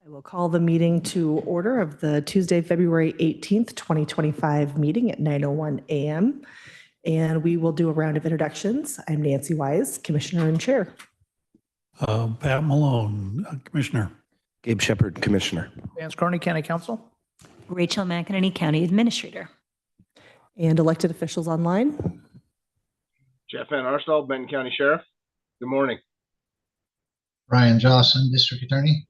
I will call the meeting to order of the Tuesday, February 18th, 2025 meeting at 9:01 a.m. And we will do a round of introductions. I'm Nancy Wise, Commissioner and Chair. Pat Malone, Commissioner. Gabe Shepard, Commissioner. Vance Carney, County Council. Rachel McEnany, County Administrator. And elected officials online. Jeff Van Arsdal, Benton County Sheriff. Good morning. Ryan Johnson, District Attorney.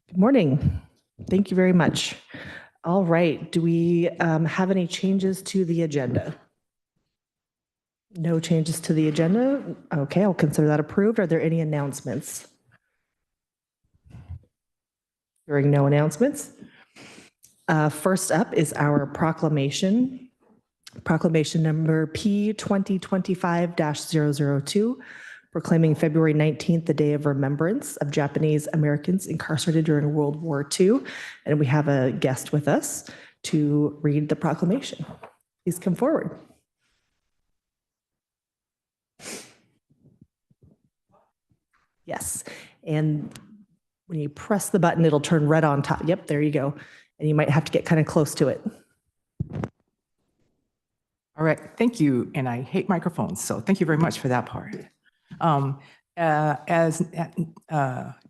Good morning. Thank you very much. All right. Do we have any changes to the agenda? No changes to the agenda. Okay, I'll consider that approved. Are there any announcements? Hearing no announcements. First up is our proclamation. Proclamation number P 2025-002, proclaiming February 19th, the Day of Remembrance of Japanese Americans incarcerated during World War II. And we have a guest with us to read the proclamation. Please come forward. Yes, and when you press the button, it'll turn red on top. Yep, there you go. And you might have to get kind of close to it. All right, thank you. And I hate microphones, so thank you very much for that part. As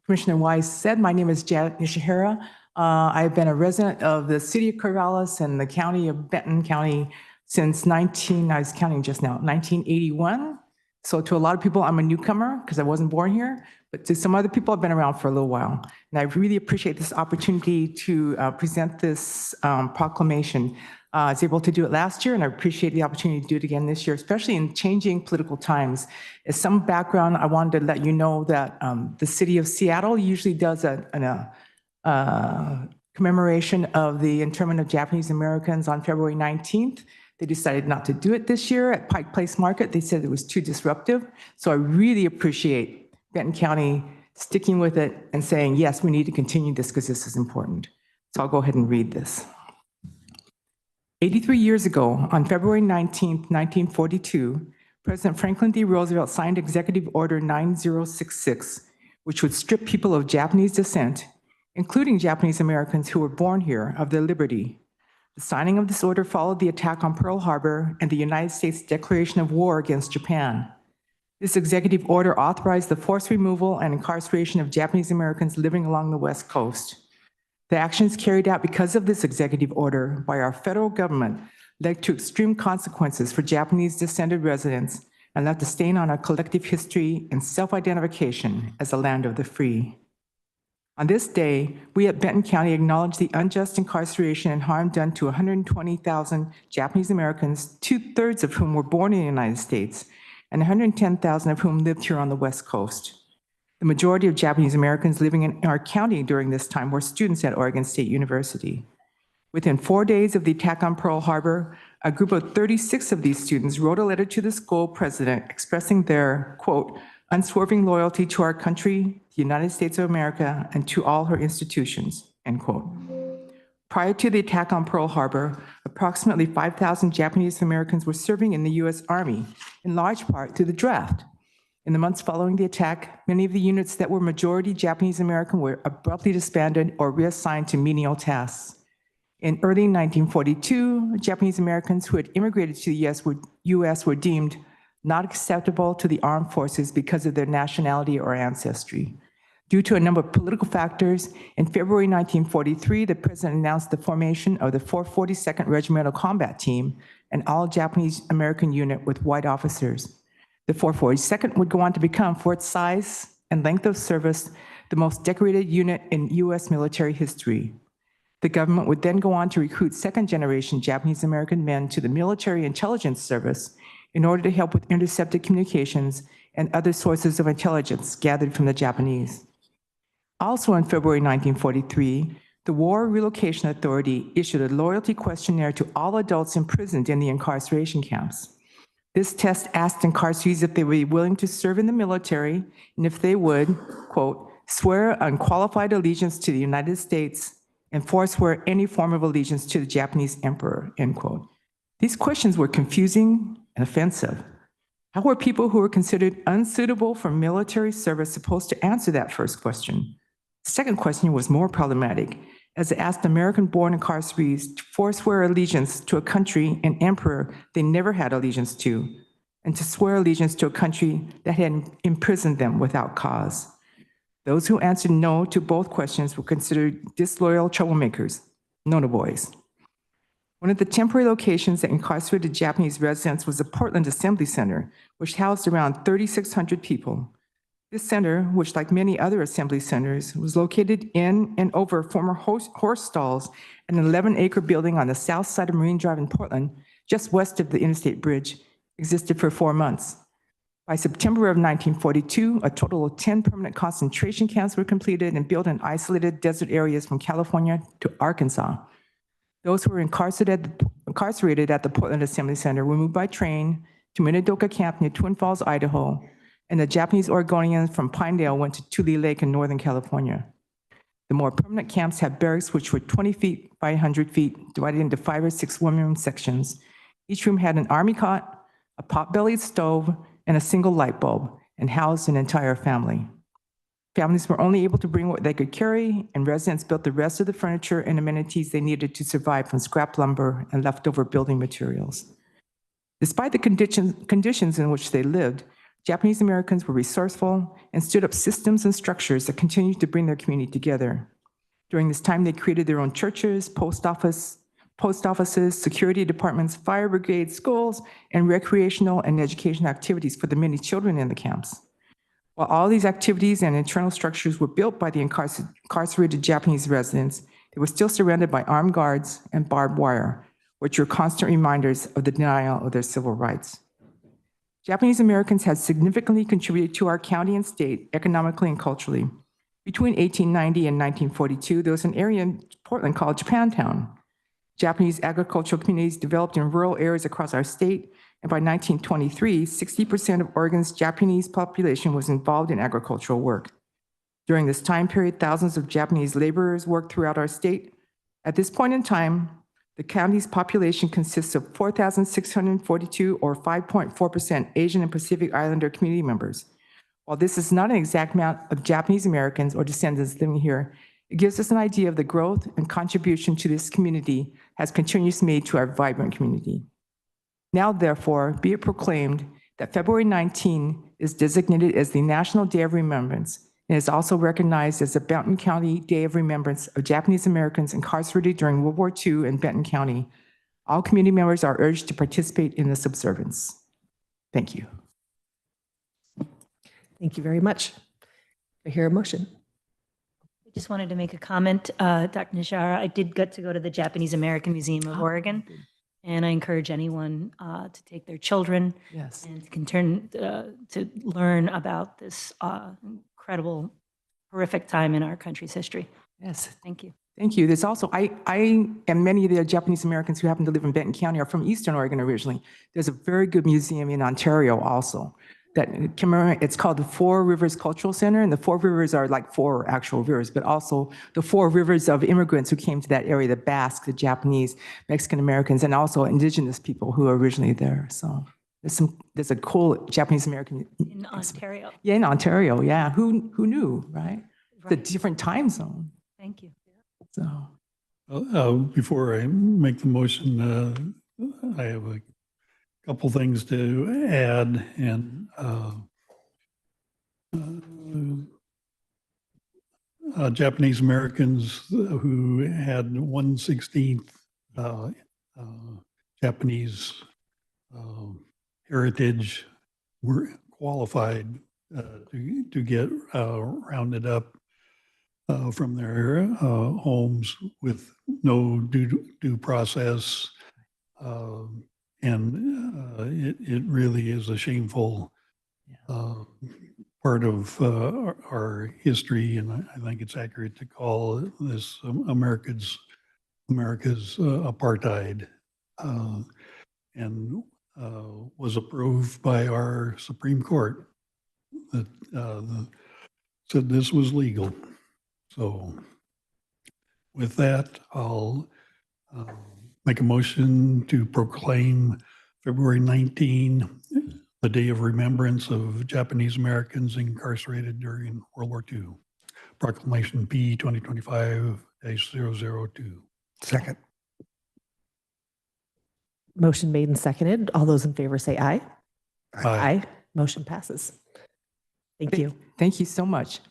Commissioner Wise said, my name is Janet Nishihara. I've been a resident of the city of Corvallis and the county of Benton County since I was counting just now, 1981. So to a lot of people, I'm a newcomer because I wasn't born here, but to some other people, I've been around for a little while. And I really appreciate this opportunity to present this proclamation. I was able to do it last year, and I appreciate the opportunity to do it again this year, especially in changing political times. As some background, I wanted to let you know that the city of Seattle usually does a commemoration of the internment of Japanese Americans on February 19th. They decided not to do it this year at Pike Place Market. They said it was too disruptive. So I really appreciate Benton County sticking with it and saying, yes, we need to continue this because this is important. So I'll go ahead and read this. 83 years ago, on February 19, 1942, President Franklin D. Roosevelt signed Executive Order 9066, which would strip people of Japanese descent, including Japanese Americans who were born here, of their liberty. The signing of this order followed the attack on Pearl Harbor and the United States declaration of war against Japan. This executive order authorized the forced removal and incarceration of Japanese Americans living along the West Coast. The actions carried out because of this executive order by our federal government led to extreme consequences for Japanese descended residents and left a stain on our collective history and self-identification as a land of the free. On this day, we at Benton County acknowledge the unjust incarceration and harm done to 120,000 Japanese Americans, 2/3 of whom were born in the United States, and 110,000 of whom lived here on the West Coast. The majority of Japanese Americans living in our county during this time were students at Oregon State University. Within 4 days of the attack on Pearl Harbor, a group of 36 of these students wrote a letter to the school president expressing their, quote, unswerving loyalty to our country, the United States of America, and to all her institutions, end quote. Prior to the attack on Pearl Harbor, approximately 5,000 Japanese Americans were serving in the U.S. Army, in large part through the draft. In the months following the attack, many of the units that were majority Japanese American were abruptly disbanded or reassigned to menial tasks. In early 1942, Japanese Americans who had immigrated to the U.S. were deemed not acceptable to the armed forces because of their nationality or ancestry. Due to a number of political factors, in February 1943, the president announced the formation of the 442nd Regimental Combat Team, an all-Japanese American unit with white officers. The 442nd would go on to become, for its size and length of service, the most decorated unit in U.S. military history. The government would then go on to recruit second-generation Japanese American men to the military intelligence service in order to help with intercepted communications and other sources of intelligence gathered from the Japanese. Also in February 1943, the War Relocation Authority issued a loyalty questionnaire to all adults imprisoned in the incarceration camps. This test asked incarcerees if they would be willing to serve in the military and if they would, quote, swear unqualified allegiance to the United States and forswear any form of allegiance to the Japanese emperor, end quote. These questions were confusing and offensive. How were people who were considered unsuitable for military service supposed to answer that first question? The second question was more problematic, as it asked American-born incarcerees to forswear allegiance to a country and emperor they never had allegiance to, and to swear allegiance to a country that had imprisoned them without cause. Those who answered no to both questions were considered disloyal troublemakers, Nono boys. One of the temporary locations that incarcerated Japanese residents was the Portland Assembly Center, which housed around 3,600 people. This center, which like many other assembly centers, was located in and over former horse stalls in an 11-acre building on the south side of Marine Drive in Portland, just west of the Interstate Bridge, existed for 4 months. By September of 1942, a total of 10 permanent concentration camps were completed and built in isolated desert areas from California to Arkansas. Those who were incarcerated at the Portland Assembly Center were moved by train to Minidoka Camp near Twin Falls, Idaho, and the Japanese Oregonians from Pinedale went to Tule Lake in Northern California. The more permanent camps had barracks which were 20 feet by 100 feet, divided into 5 or 6 one-room sections. Each room had an army cot, a pot-bellied stove, and a single light bulb, and housed an entire family. Families were only able to bring what they could carry, and residents built the rest of the furniture and amenities they needed to survive from scrap lumber and leftover building materials. Despite the conditions in which they lived, Japanese Americans were resourceful and stood up systems and structures that continued to bring their community together. During this time, they created their own churches, post offices, security departments, fire brigades, schools, and recreational and education activities for the many children in the camps. While all these activities and internal structures were built by the incarcerated Japanese residents, they were still surrounded by armed guards and barbed wire, which were constant reminders of the denial of their civil rights. Japanese Americans had significantly contributed to our county and state economically and culturally. Between 1890 and 1942, there was an area in Portland called Japantown. Japanese agricultural communities developed in rural areas across our state, and by 1923, 60% of Oregon's Japanese population was involved in agricultural work. During this time period, thousands of Japanese laborers worked throughout our state. At this point in time, the county's population consists of 4,642 or 5.4% Asian and Pacific Islander community members. While this is not an exact amount of Japanese Americans or descendants living here, it gives us an idea of the growth and contribution to this community has continuously made to our vibrant community. Now, therefore, be it proclaimed that February 19 is designated as the National Day of Remembrance and is also recognized as the Benton County Day of Remembrance of Japanese Americans incarcerated during World War II in Benton County. All community members are urged to participate in this observance. Thank you. Thank you very much. I hear a motion. I just wanted to make a comment, Dr. Nishara. I did get to go to the Japanese American Museum of Oregon, and I encourage anyone to take their children Yes. and to learn about this incredible, horrific time in our country's history. Yes. Thank you. Thank you. There's also, I and many of the Japanese Americans who happen to live in Benton County are from Eastern Oregon originally. There's a very good museum in Ontario also. It's called the Four Rivers Cultural Center, and the Four Rivers are like 4 actual rivers, but also the 4 rivers of immigrants who came to that area, the Basque, the Japanese, Mexican Americans, and also indigenous people who are originally there. So there's a cool Japanese American. In Ontario. Yeah, in Ontario, yeah. Who knew, right? The Right. different time zone. Thank you. So, Before I make the motion, I have a couple things to add, and Japanese Americans who had 1/16 Japanese heritage were qualified to get rounded up from their homes with no due process. It really is a shameful part of our history, and I think it's accurate to call this America's apartheid, and was approved by our Supreme Court that said this was legal. So with that, I'll make a motion to proclaim February 19 the Day of Remembrance of Japanese Americans incarcerated during World War II. Proclamation P 2025-002. Second. Motion made and seconded. All those in favor say aye. Aye. Motion passes. Thank you. Thank you so much.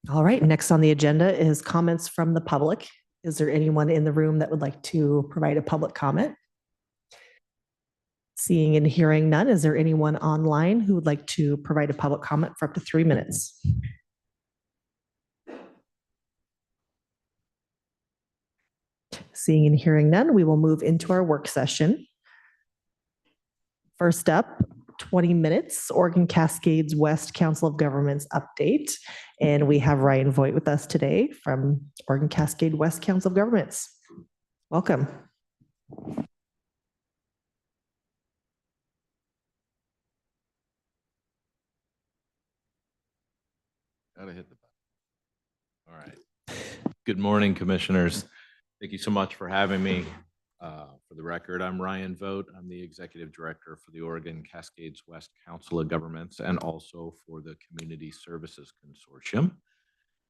All right, next on the agenda is comments from the public. Is there anyone in the room that would like to provide a public comment? Seeing and hearing none, is there anyone online who would like to provide a public comment for up to 3 minutes? Seeing and hearing none, we will move into our work session. First up, 20 minutes, Oregon Cascades West Council of Governments update. And we have Ryan Voigt with us today from Oregon Cascade West Council of Governments. Welcome. Gotta hit the button. All right. Good morning, commissioners. Thank you so much for having me. For the record, I'm Ryan Vogt. I'm the executive director for the Oregon Cascades West Council of Governments and also for the Community Services Consortium.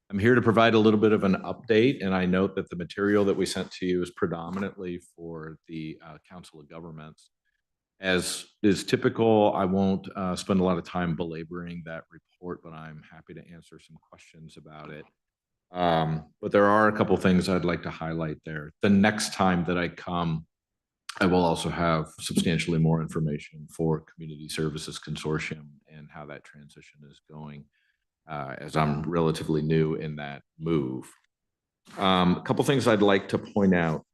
I'm here to provide a little bit of an update, and I note that the material that we sent to you is predominantly for the Council of Governments. As is typical, I won't spend a lot of time belaboring that report, but I'm happy to answer some questions about it. But there are a couple things I'd like to highlight there. The next time that I come, I will also have substantially more information for Community Services Consortium and how that transition is going, as I'm relatively new in that move. A couple things I'd like to point out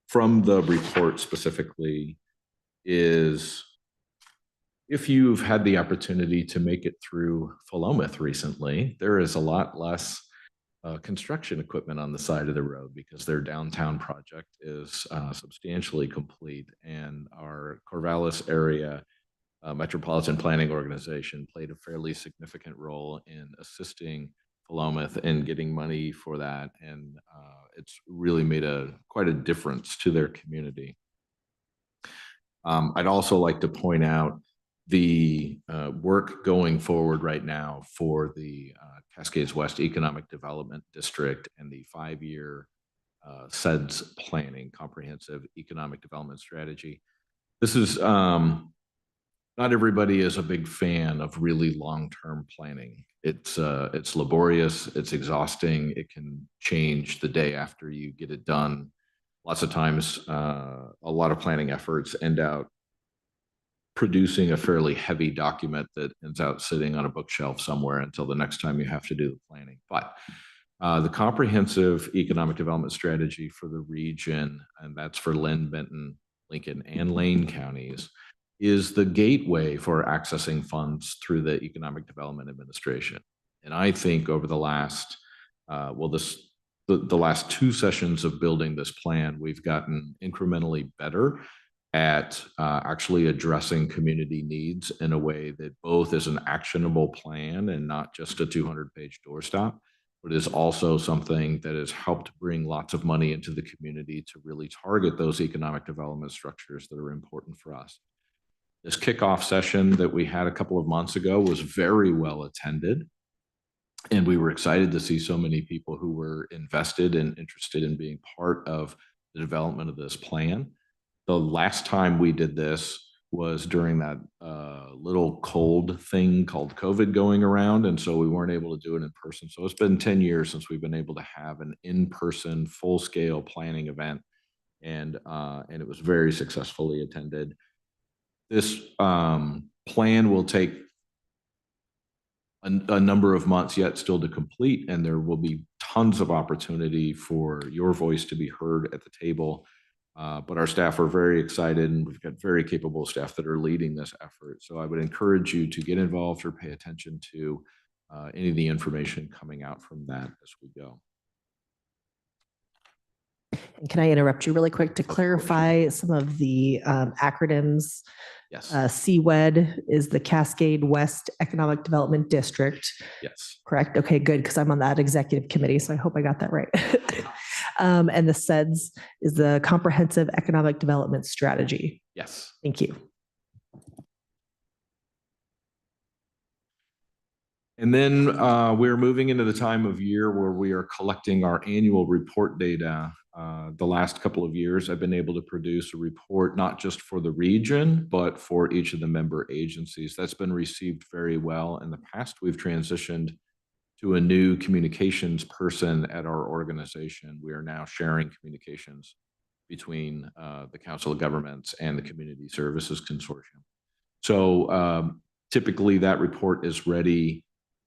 from the report specifically is if you've had the opportunity to make it through Philomath recently, there is a lot less construction equipment on the side of the road because their downtown project is substantially complete, and our Corvallis area Metropolitan Planning Organization played a fairly significant role in assisting Philomath in getting money for that, and it's really made quite a difference to their community. I'd also like to point out the work going forward right now for the Cascades West Economic Development District and the 5-year CEDS planning, Comprehensive Economic Development Strategy. This is, not everybody is a big fan of really long-term planning. It's laborious, it's exhausting, it can change the day after you get it done. Lots of times, a lot of planning efforts end out producing a fairly heavy document that ends out sitting on a bookshelf somewhere until the next time you have to do the planning. But the Comprehensive Economic Development Strategy for the region, and that's for Lynn, Benton, Lincoln, and Lane counties, is the gateway for accessing funds through the Economic Development Administration. And I think over the last, the last 2 sessions of building this plan, we've gotten incrementally better at actually addressing community needs in a way that both is an actionable plan and not just a 200-page doorstop, but is also something that has helped bring lots of money into the community to really target those economic development structures that are important for us. This kickoff session that we had a couple of months ago was very well attended, and we were excited to see so many people who were invested and interested in being part of the development of this plan. The last time we did this was during that little cold thing called COVID going around, and so we weren't able to do it in person. So it's been 10 years since we've been able to have an in-person, full-scale planning event, and it was very successfully attended. This plan will take a number of months yet still to complete, and there will be tons of opportunity for your voice to be heard at the table. But our staff are very excited, and we've got very capable staff that are leading this effort. So I would encourage you to get involved or pay attention to any of the information coming out from that as we go. And can I interrupt you really quick to clarify some of the acronyms? Yes. CWED is the Cascade West Economic Development District. Yes. Correct? Okay, good, because I'm on that executive committee, so I hope I got that right. And the CEDS is the Comprehensive Economic Development Strategy. Yes. Thank you. And then we're moving into the time of year where we are collecting our annual report data. The last couple of years, I've been able to produce a report not just for the region, but for each of the member agencies. That's been received very well. In the past, we've transitioned to a new communications person at our organization. We are now sharing communications between the Council of Governments and the Community Services Consortium. So typically that report is ready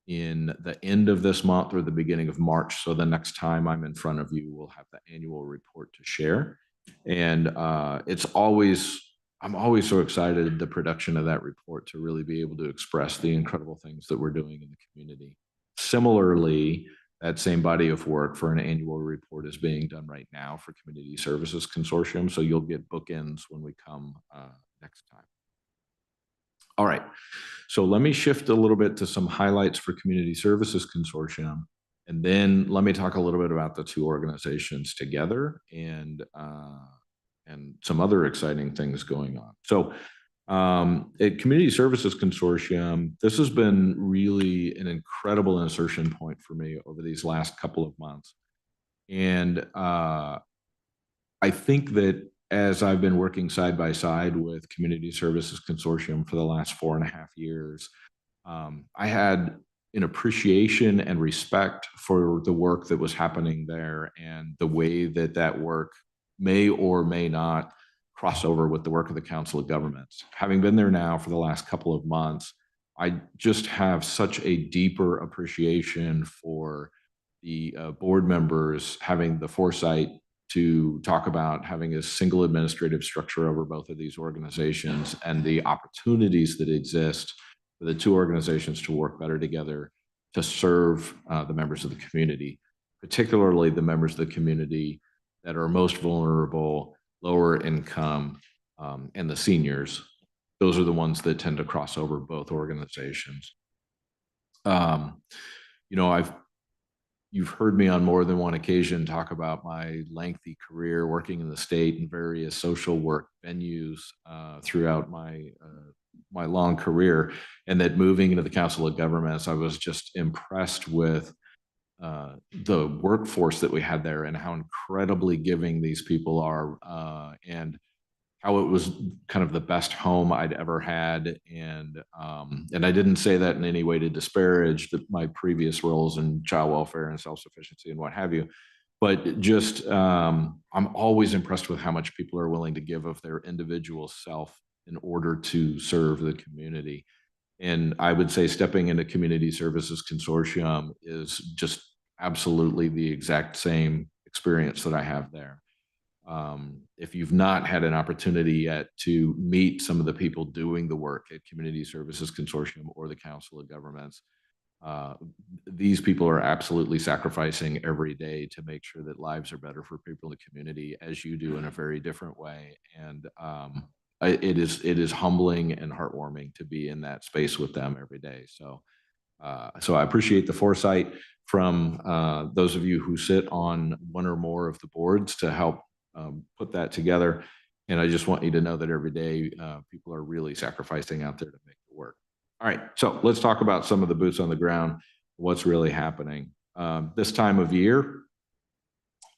in the end of this month or the beginning of March. So the next time I'm in front of you, we'll have the annual report to share. And I'm always so excited the production of that report to really be able to express the incredible things that we're doing in the community. Similarly, that same body of work for an annual report is being done right now for Community Services Consortium. So you'll get bookends when we come next time. All right, so let me shift a little bit to some highlights for Community Services Consortium, and then let me talk a little bit about the two organizations together and some other exciting things going on. So at Community Services Consortium, this has been really an incredible insertion point for me over these last couple of months. And I think that as I've been working side by side with Community Services Consortium for the last 4.5 years, I had an appreciation and respect for the work that was happening there and the way that that work may or may not cross over with the work of the Council of Governments. Having been there now for the last couple of months, I just have such a deeper appreciation for the board members having the foresight to talk about having a single administrative structure over both of these organizations and the opportunities that exist for the two organizations to work better together to serve the members of the community, particularly the members of the community that are most vulnerable, lower income, and the seniors. Those are the ones that tend to cross over both organizations. You've heard me on more than one occasion talk about my lengthy career working in the state in various social work venues throughout my long career, and that moving into the Council of Governments, I was just impressed with the workforce that we had there and how incredibly giving these people are, and how it was kind of the best home I'd ever had. And I didn't say that in any way to disparage my previous roles in child welfare and self-sufficiency and what have you, but just I'm always impressed with how much people are willing to give of their individual self in order to serve the community. And I would say stepping into Community Services Consortium is just absolutely the exact same experience that I have there. If you've not had an opportunity yet to meet some of the people doing the work at Community Services Consortium or the Council of Governments, these people are absolutely sacrificing every day to make sure that lives are better for people in the community, as you do in a very different way. And it is humbling and heartwarming to be in that space with them every day. So I appreciate the foresight from those of you who sit on one or more of the boards to help put that together. And I just want you to know that every day people are really sacrificing out there to make it work. All right, so let's talk about some of the boots on the ground, what's really happening. This time of year,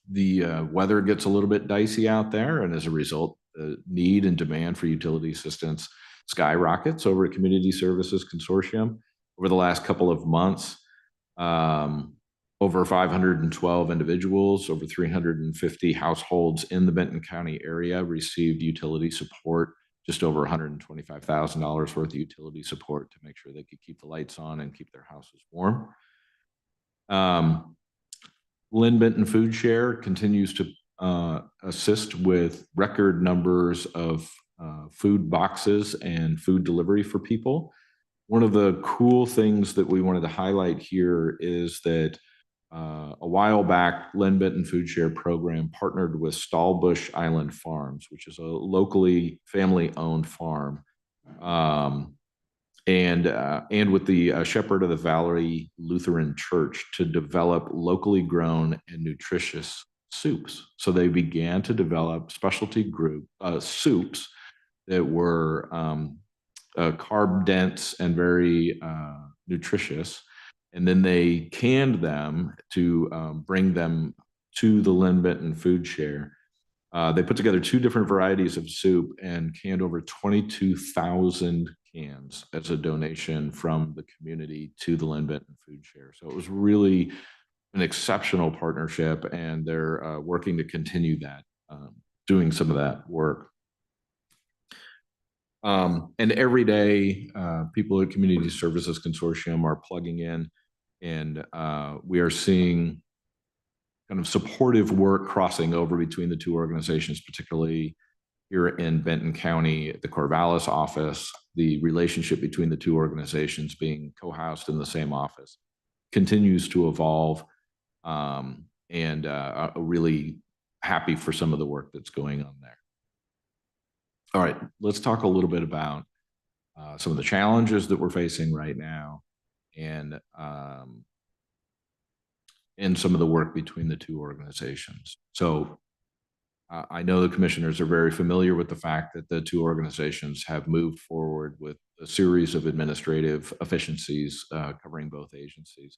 the weather gets a little bit dicey out there, and as a result, the need and demand for utility assistance skyrockets over at Community Services Consortium. Over the last couple of months, over 512 individuals, over 350 households in the Benton County area received utility support, just over $125,000 worth of utility support to make sure they could keep the lights on and keep their houses warm. Lynn Benton Food Share continues to assist with record numbers of food boxes and food delivery for people. One of the cool things that we wanted to highlight here is that a while back, Lynn Benton Food Share program partnered with Stallbush Island Farms, which is a locally family-owned farm, and with the Shepherd of the Valley Lutheran Church to develop locally grown and nutritious soups. So they began to develop specialty group soups that were carb dense and very nutritious. And then they canned them to bring them to the Lynn Benton Food Share. They put together 2 different varieties of soup and canned over 22,000 cans as a donation from the community to the Lynn Benton Food Share. So it was really an exceptional partnership, and they're working to continue that, doing some of that work. And every day, people at Community Services Consortium are plugging in, and we are seeing kind of supportive work crossing over between the 2 organizations, particularly here in Benton County, the Corvallis office. The relationship between the 2 organizations being co-housed in the same office continues to evolve, and really happy for some of the work that's going on there. All right, let's talk a little bit about some of the challenges that we're facing right now, and some of the work between the 2 organizations. So I know the commissioners are very familiar with the fact that the 2 organizations have moved forward with a series of administrative efficiencies covering both agencies.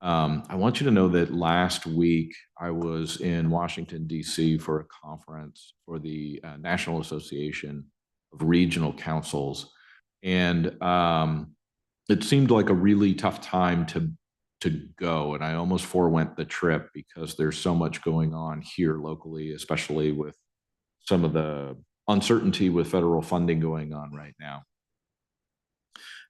I want you to know that last week I was in Washington, D.C. for a conference for the National Association of Regional Councils. And it seemed like a really tough time to go. And I almost forewent the trip because there's so much going on here locally, especially with some of the uncertainty with federal funding going on right now.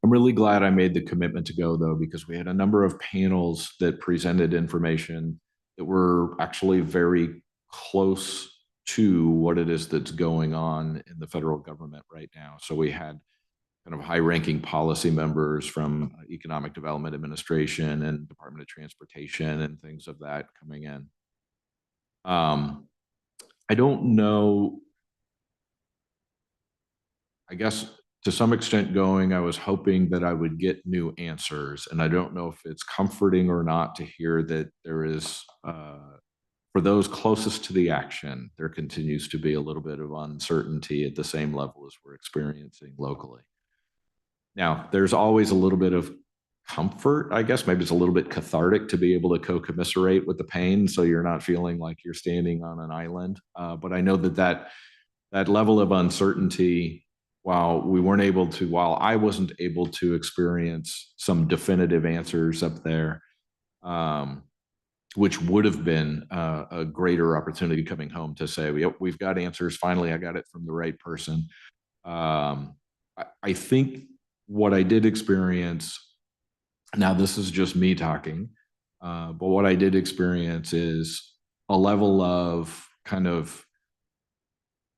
I'm really glad I made the commitment to go, though, because we had a number of panels that presented information that were actually very close to what it is that's going on in the federal government right now. So we had kind of high-ranking policy members from Economic Development Administration and Department of Transportation and things of that coming in. I don't know, I guess to some extent going, I was hoping that I would get new answers, and I don't know if it's comforting or not to hear that there is, for those closest to the action, there continues to be a little bit of uncertainty at the same level as we're experiencing locally. Now, there's always a little bit of comfort, I guess. Maybe it's a little bit cathartic to be able to co-commiserate with the pain, so you're not feeling like you're standing on an island. But I know that level of uncertainty, while I wasn't able to experience some definitive answers up there, which would have been a greater opportunity coming home to say, we've got answers. Finally, I got it from the right person. I think what I did experience, now this is just me talking, but what I did experience is a level of kind of,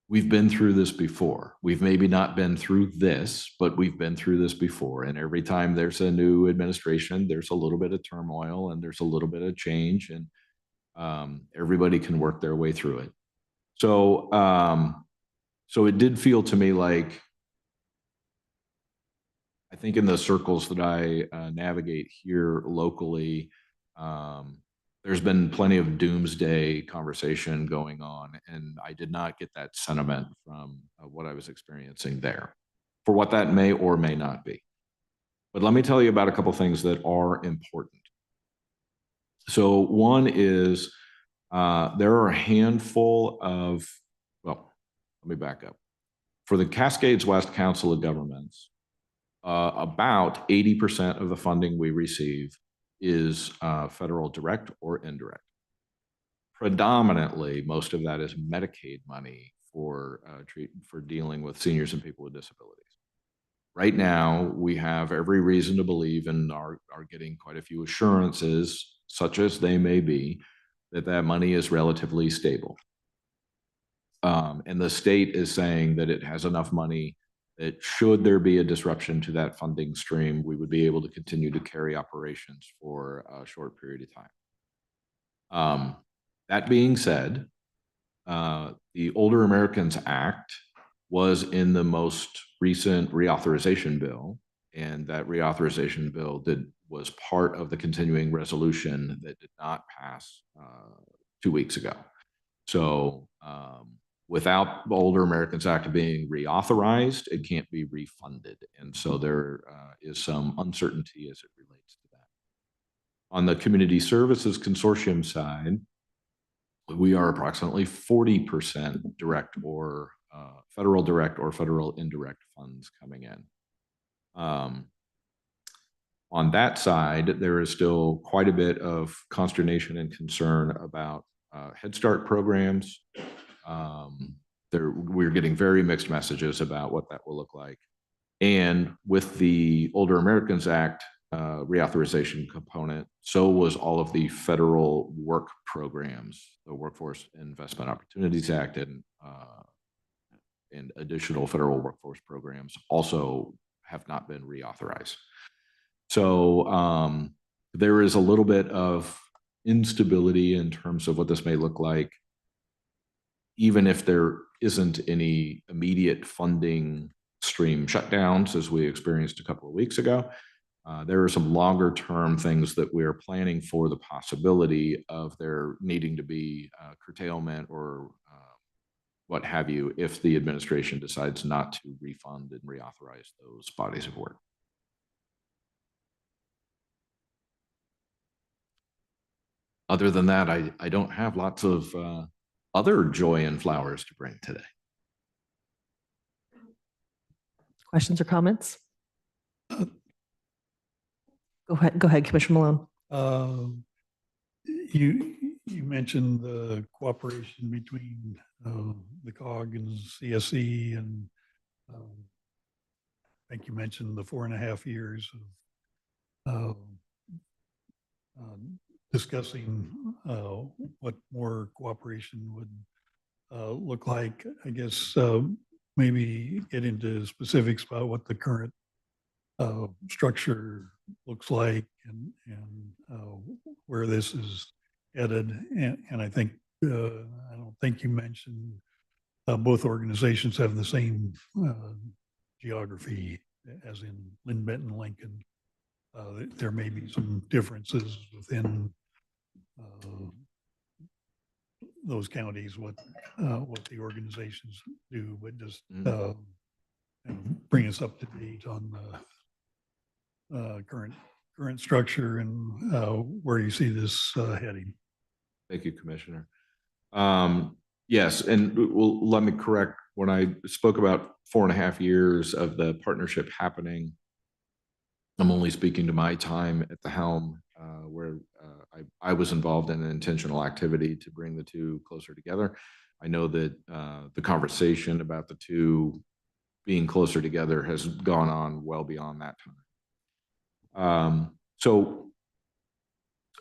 we've been through this before. We've maybe not been through this, but we've been through this before. And every time there's a new administration, there's a little bit of turmoil and there's a little bit of change, and everybody can work their way through it. So, so it did feel to me like, I think in the circles that I navigate here locally, there's been plenty of doomsday conversation going on, and I did not get that sentiment from what I was experiencing there, for what that may or may not be. But let me tell you about a couple things that are important. So one is there are a handful of, well, let me back up. For the Cascades West Council of Governments, about 80% of the funding we receive is federal direct or indirect. Predominantly, most of that is Medicaid money for dealing with seniors and people with disabilities. Right now, we have every reason to believe, and are getting quite a few assurances, such as they may be, that money is relatively stable. And the state is saying that it has enough money that should there be a disruption to that funding stream, we would be able to continue to carry operations for a short period of time. That being said, the Older Americans Act was in the most recent reauthorization bill, and that reauthorization bill was part of the continuing resolution that did not pass 2 weeks ago. So without the Older Americans Act being reauthorized, it can't be refunded. And so there is some uncertainty as it relates to that. On the Community Services Consortium side, we are approximately 40% direct or federal direct or federal indirect funds coming in. On that side, there is still quite a bit of consternation and concern about Head Start programs. We're getting very mixed messages about what that will look like. And with the Older Americans Act reauthorization component, so was all of the federal work programs, the Workforce Investment Opportunities Act and additional federal workforce programs also have not been reauthorized. So there is a little bit of instability in terms of what this may look like, even if there isn't any immediate funding stream shutdowns as we experienced a couple of weeks ago. There are some longer term things that we're planning for the possibility of there needing to be curtailment or what have you if the administration decides not to refund and reauthorize those bodies of work. Other than that, I don't have lots of other joy and flowers to bring today. Questions or comments? Go ahead, Commissioner Malone. You mentioned the cooperation between the COG and CSE, and I think you mentioned the 4.5 years of discussing what more cooperation would look like. I guess maybe get into specifics about what the current structure looks like and where this is headed. And I think I don't think you mentioned both organizations have the same geography, as in Lynn Benton, Lincoln. There may be some differences within those counties, what the organizations do, but just bring us up to date on the current structure and where you see this heading. Thank you, Commissioner. Yes, and let me correct, when I spoke about 4.5 years of the partnership happening, I'm only speaking to my time at the helm, where I was involved in an intentional activity to bring the two closer together. I know that the conversation about the two being closer together has gone on well beyond that time. So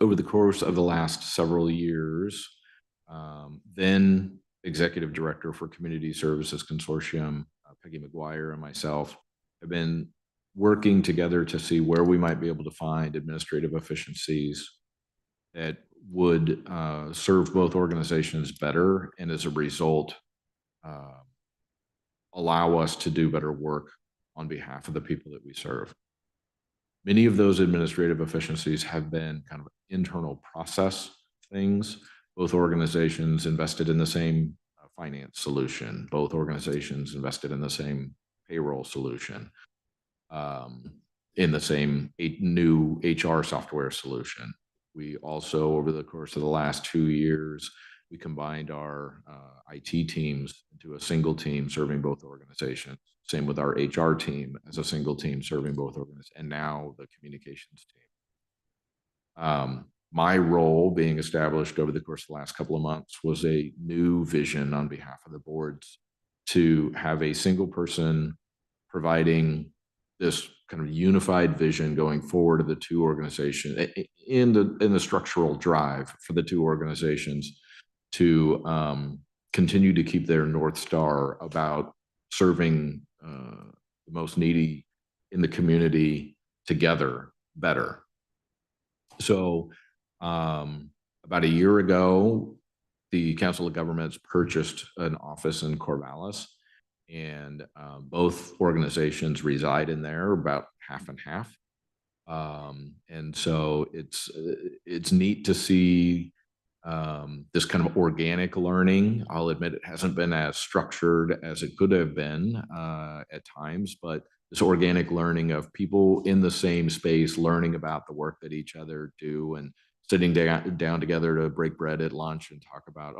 over the course of the last several years, then Executive Director for Community Services Consortium, Peggy McGuire, and myself have been working together to see where we might be able to find administrative efficiencies that would serve both organizations better, and as a result, allow us to do better work on behalf of the people that we serve. Many of those administrative efficiencies have been kind of internal process things. Both organizations invested in the same finance solution. Both organizations invested in the same payroll solution, in the same new HR software solution. We also, over the course of the last 2 years, we combined our IT teams into a single team serving both organizations. Same with our HR team as a single team serving both organizations, and now the communications team. My role being established over the course of the last couple of months was a new vision on behalf of the boards to have a single person providing this kind of unified vision going forward of the two organizations in the structural drive for the two organizations to continue to keep their North Star about serving the most needy in the community together better. So about a year ago, the Council of Governments purchased an office in Corvallis, and both organizations reside in there about half and half. And so it's neat to see this kind of organic learning. I'll admit it hasn't been as structured as it could have been at times, but this organic learning of people in the same space learning about the work that each other do and sitting down together to break bread at lunch and talk about,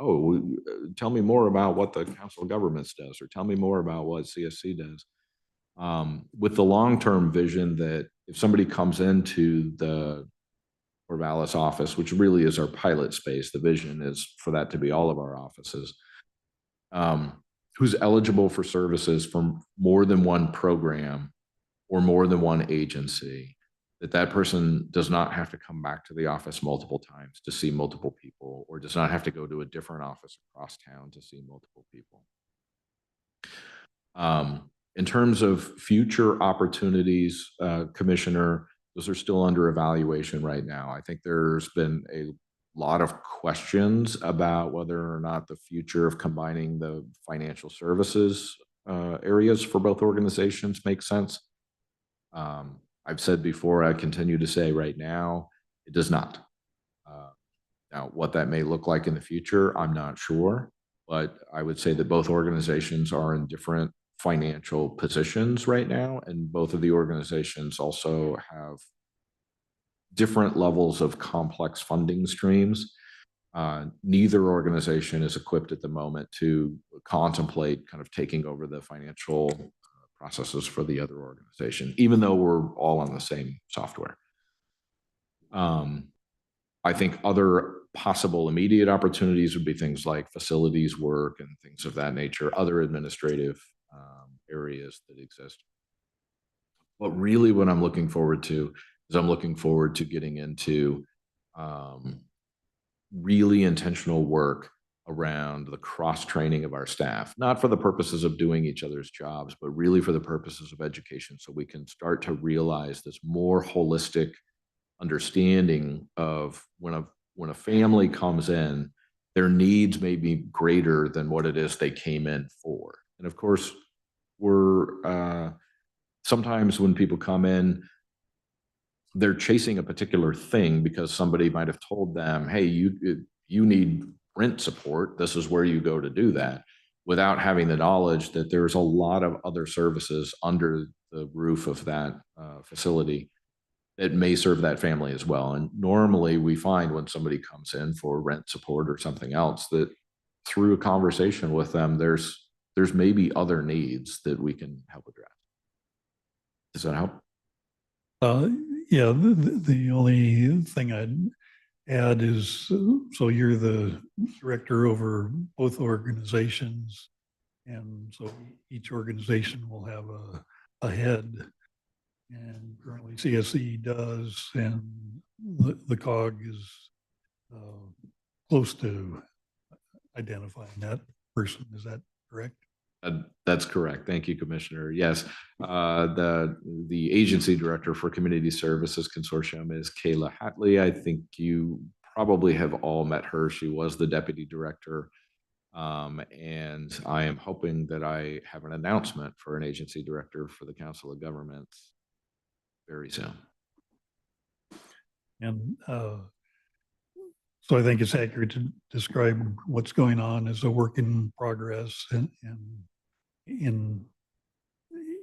tell me more about what the Council of Governments does, or tell me more about what CSC does. With the long-term vision that if somebody comes into the Corvallis office, which really is our pilot space, the vision is for that to be all of our offices, who's eligible for services from more than one program or more than one agency, that person does not have to come back to the office multiple times to see multiple people, or does not have to go to a different office across town to see multiple people. In terms of future opportunities, Commissioner, those are still under evaluation right now. I think there's been a lot of questions about whether or not the future of combining the financial services areas for both organizations makes sense. I've said before, I continue to say right now, it does not. Now, what that may look like in the future, I'm not sure, but I would say that both organizations are in different financial positions right now, and both of the organizations also have different levels of complex funding streams. Neither organization is equipped at the moment to contemplate kind of taking over the financial processes for the other organization, even though we're all on the same software. I think other possible immediate opportunities would be things like facilities work and things of that nature, other administrative areas that exist. But really what I'm looking forward to is I'm looking forward to getting into really intentional work around the cross-training of our staff, not for the purposes of doing each other's jobs, but really for the purposes of education, so we can start to realize this more holistic understanding of when a family comes in, their needs may be greater than what it is they came in for. And of course, we're sometimes when people come in, they're chasing a particular thing because somebody might have told them, hey, you need rent support, this is where you go to do that, without having the knowledge that there's a lot of other services under the roof of that facility that may serve that family as well. And normally we find when somebody comes in for rent support or something else, that through a conversation with them, there's maybe other needs that we can help address. Does that help? Yeah, the only thing I'd add is, so you're the director over both organizations, and so each organization will have a head, and currently CSE does, and the COG is close to identifying that person. Is that correct? That's correct. Thank you, Commissioner. Yes, the agency director for Community Services Consortium is Kayla Hatley. I think you probably have all met her. She was the deputy director. And I am hoping that I have an announcement for an agency director for the Council of Governments very soon. And so I think it's accurate to describe what's going on as a work in progress, and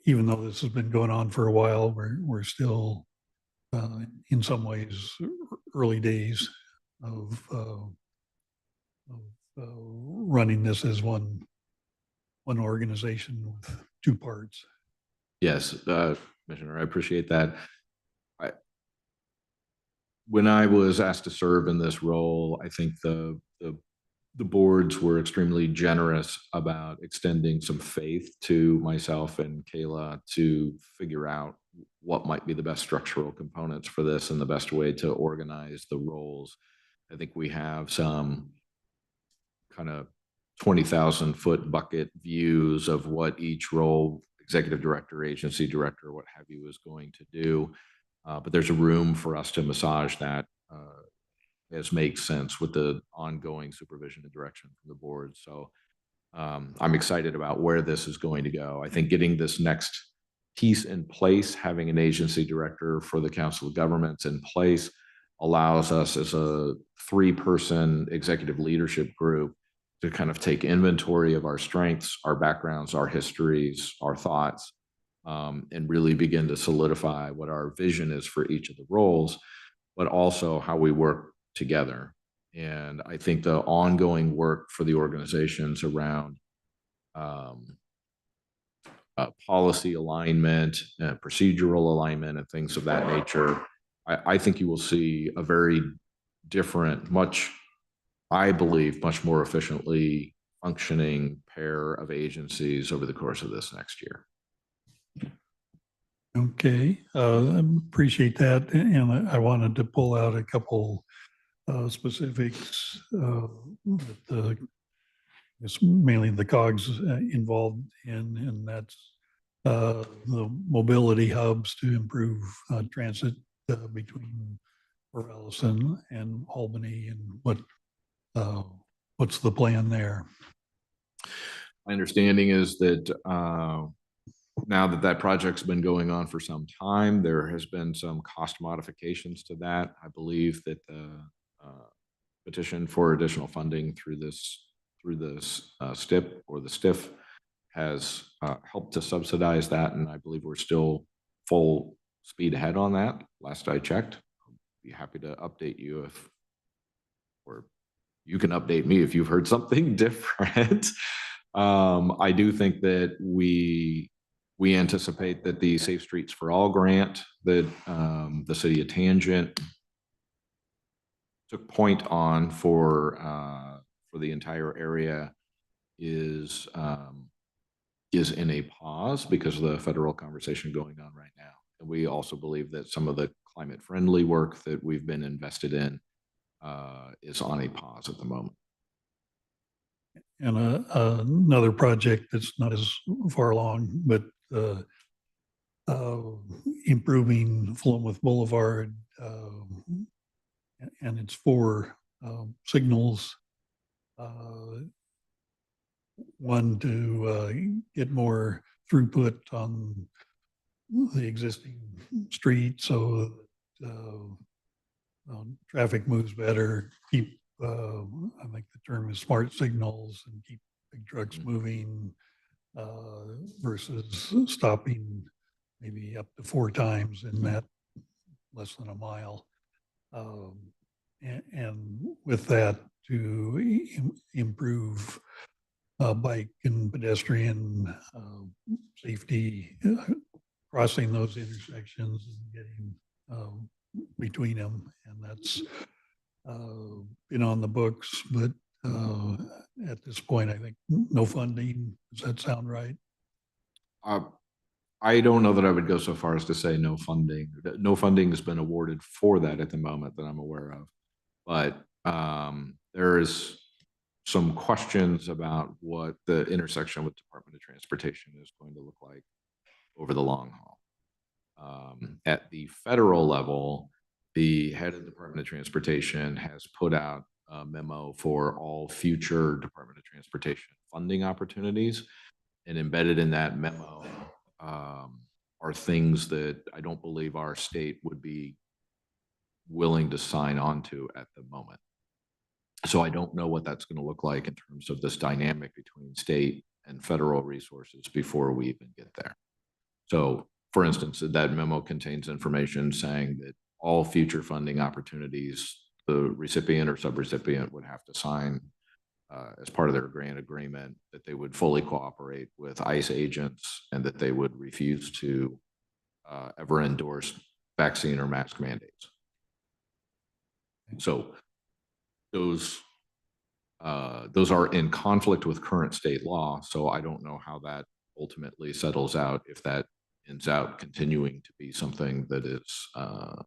even though this has been going on for a while, we're still in some ways early days of running this as one organization with two parts. Yes, Commissioner, I appreciate that. When I was asked to serve in this role, I think the boards were extremely generous about extending some faith to myself and Kayla to figure out what might be the best structural components for this and the best way to organize the roles. I think we have some kind of 20,000-foot bucket views of what each role, executive director, agency director, what have you, is going to do. But there's a room for us to massage that as makes sense with the ongoing supervision and direction from the board. So I'm excited about where this is going to go. I think getting this next piece in place, having an agency director for the Council of Governments in place, allows us as a 3-person executive leadership group to kind of take inventory of our strengths, our backgrounds, our histories, our thoughts, and really begin to solidify what our vision is for each of the roles, but also how we work together. And I think the ongoing work for the organizations around policy alignment, procedural alignment, and things of that nature, I think you will see a very different, I believe, much more efficiently functioning pair of agencies over the course of this next year. Okay, appreciate that. And I wanted to pull out a couple specifics that it's mainly the COGS involved in, and that's the mobility hubs to improve transit between Corvallis and Albany, and what's the plan there? My understanding is that now that project's been going on for some time, there has been some cost modifications to that. I believe that the petition for additional funding through this STIP or the STIF has helped to subsidize that, and I believe we're still full speed ahead on that. Last I checked, I'll be happy to update you or you can update me if you've heard something different. I do think that we anticipate that the Safe Streets for All grant that the city of Tangent took point on for the entire area is in a pause because of the federal conversation going on right now. And we also believe that some of the climate friendly work that we've been invested in is on a pause at the moment. And another project that's not as far along, but improving Philomath Boulevard, and it's 4 signals. One to get more throughput on the existing street, so traffic moves better. Keep, I think the term is smart signals, and keep big trucks moving versus stopping maybe up to 4 times in that less than a mile. And with that, to improve bike and pedestrian safety, crossing those intersections and getting between them. And that's been on the books, but at this point, I think no funding. Does that sound right? I don't know that I would go so far as to say no funding. No funding has been awarded for that at the moment that I'm aware of. But there is some questions about what the intersection with Department of Transportation is going to look like over the long haul. At the federal level, the head of the Department of Transportation has put out a memo for all future Department of Transportation funding opportunities. And embedded in that memo are things that I don't believe our state would be willing to sign on to at the moment. So I don't know what that's going to look like in terms of this dynamic between state and federal resources before we even get there. So, for instance, that memo contains information saying that all future funding opportunities, the recipient or subrecipient would have to sign as part of their grant agreement that they would fully cooperate with ICE agents and that they would refuse to ever endorse vaccine or mask mandates. So those are in conflict with current state law. So I don't know how that ultimately settles out, if that ends out continuing to be something that is a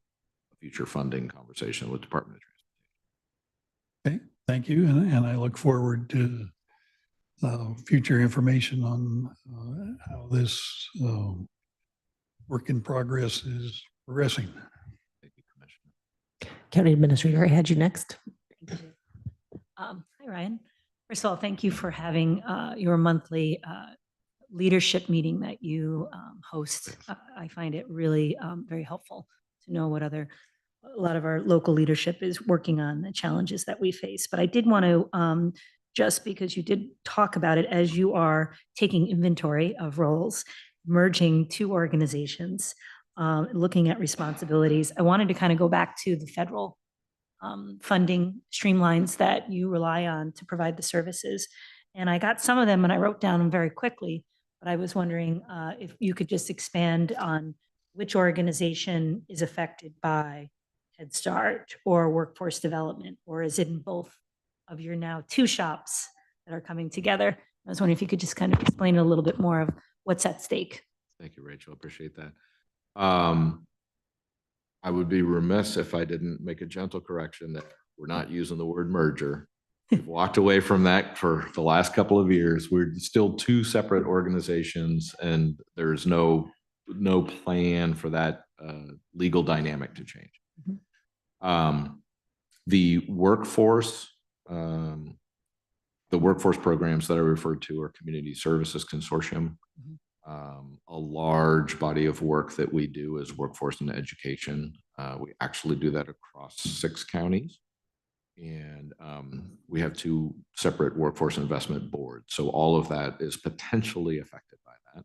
future funding conversation with Department of Transportation. Okay, thank you. And I look forward to future information on how this work in progress is progressing. Thank you, Commissioner. County Administrator, I had you next. Hi, Ryan. First of all, thank you for having your monthly leadership meeting that you host. I find it really very helpful to know what other a lot of our local leadership is working on the challenges that we face. But I did want to, just because you did talk about it, as you are taking inventory of roles, merging two organizations, looking at responsibilities, I wanted to kind of go back to the federal funding streamlines that you rely on to provide the services. And I got some of them and I wrote down them very quickly, but I was wondering if you could just expand on which organization is affected by Head Start or workforce development, or is it in both of your now two shops that are coming together? I was wondering if you could just kind of explain a little bit more of what's at stake. Thank you, Rachel. Appreciate that. I would be remiss if I didn't make a gentle correction that we're not using the word merger. We've walked away from that for the last couple of years. We're still two separate organizations, and there's no plan for that legal dynamic to change. The workforce programs that I referred to are Community Services Consortium. A large body of work that we do is workforce and education. We actually do that across 6 counties. And we have 2 separate workforce investment boards. So all of that is potentially affected by that.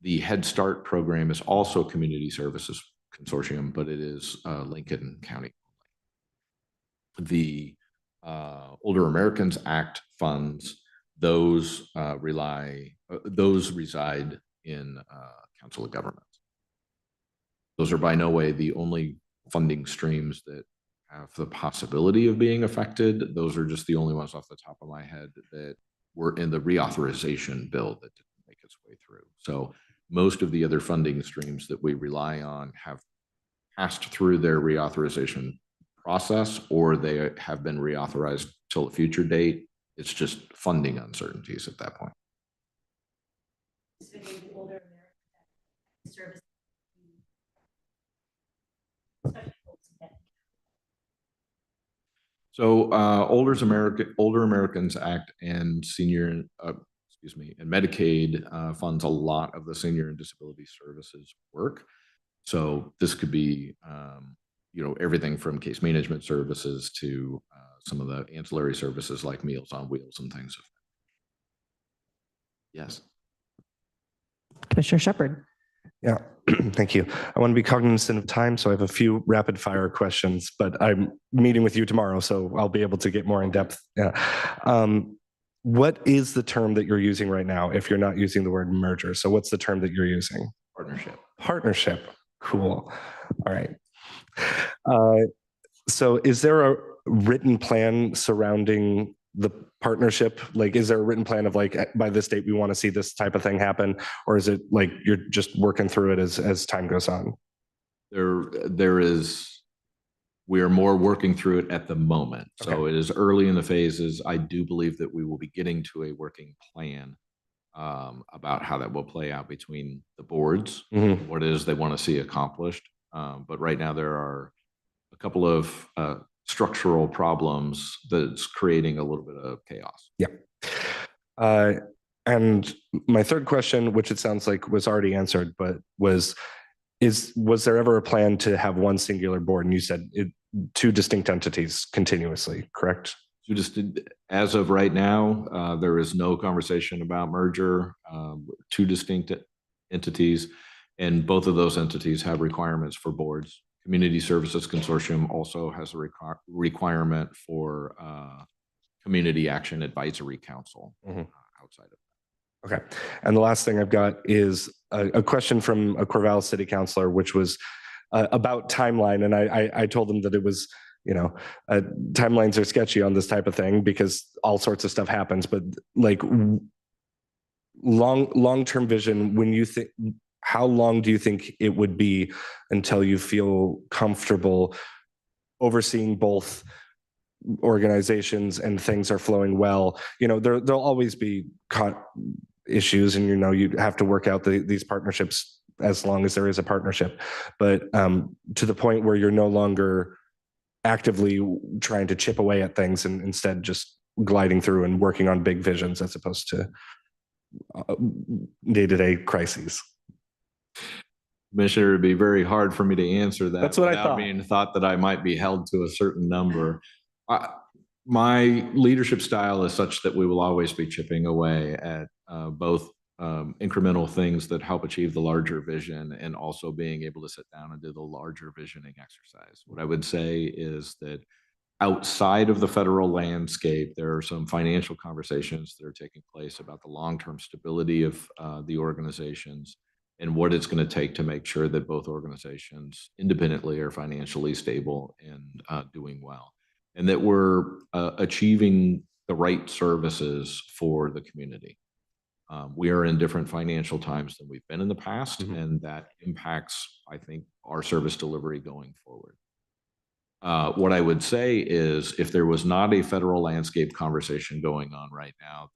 The Head Start program is also Community Services Consortium, but it is Lincoln County. The Older Americans Act funds, those reside in Council of Governments. Those are by no way the only funding streams that have the possibility of being affected. Those are just the only ones off the top of my head that were in the reauthorization bill that didn't make its way through. So most of the other funding streams that we rely on have passed through their reauthorization process, or they have been reauthorized till a future date. It's just funding uncertainties at that point. So Older Americans Act and and Medicaid funds a lot of the senior and disability services work. So this could be everything from case management services to some of the ancillary services like Meals on Wheels and things. Yes. Commissioner Shepherd. Yeah, thank you. I want to be cognizant of time, so I have a few rapid fire questions, but I'm meeting with you tomorrow, so I'll be able to get more in depth. Yeah. What is the term that you're using right now if you're not using the word merger? So what's the term that you're using? Partnership. Partnership. Cool. All right. So is there a written plan surrounding the partnership? Like, is there a written plan of like, by this date, we want to see this type of thing happen? Or is it like you're just working through it as time goes on? We are more working through it at the moment. Okay. So it is early in the phases. I do believe that we will be getting to a working plan about how that will play out between the boards, what it is they want to see accomplished. But right now there are a couple of structural problems that's creating a little bit of chaos. Yeah. And my third question, which it sounds like was already answered, but was there ever a plan to have one singular board? And you said 2 distinct entities continuously, correct? So just as of right now, there is no conversation about merger, 2 distinct entities, and both of those entities have requirements for boards. Community Services Consortium also has a requirement for Community Action Advisory Council outside of that. Okay. And the last thing I've got is a question from a Corvallis City Councilor, which was about timeline. And I told them that it was, timelines are sketchy on this type of thing because all sorts of stuff happens, but like long-term vision, when you think, how long do you think it would be until you feel comfortable overseeing both organizations and things are flowing well? There'll always be issues, and you have to work out these partnerships as long as there is a partnership. But to the point where you're no longer actively trying to chip away at things and instead just gliding through and working on big visions as opposed to day-to-day crises. Commissioner, it'd be very hard for me to answer that. That's what I without thought. being thought that I might be held to a certain number. My leadership style is such that we will always be chipping away at both incremental things that help achieve the larger vision and also being able to sit down and do the larger visioning exercise. What I would say is that outside of the federal landscape, there are some financial conversations that are taking place about the long-term stability of the organizations and what it's going to take to make sure that both organizations independently are financially stable and doing well, and that we're achieving the right services for the community. We are in different financial times than we've been in the past, and that impacts, I think, our service delivery going forward. What I would say is if there was not a federal landscape conversation going on right now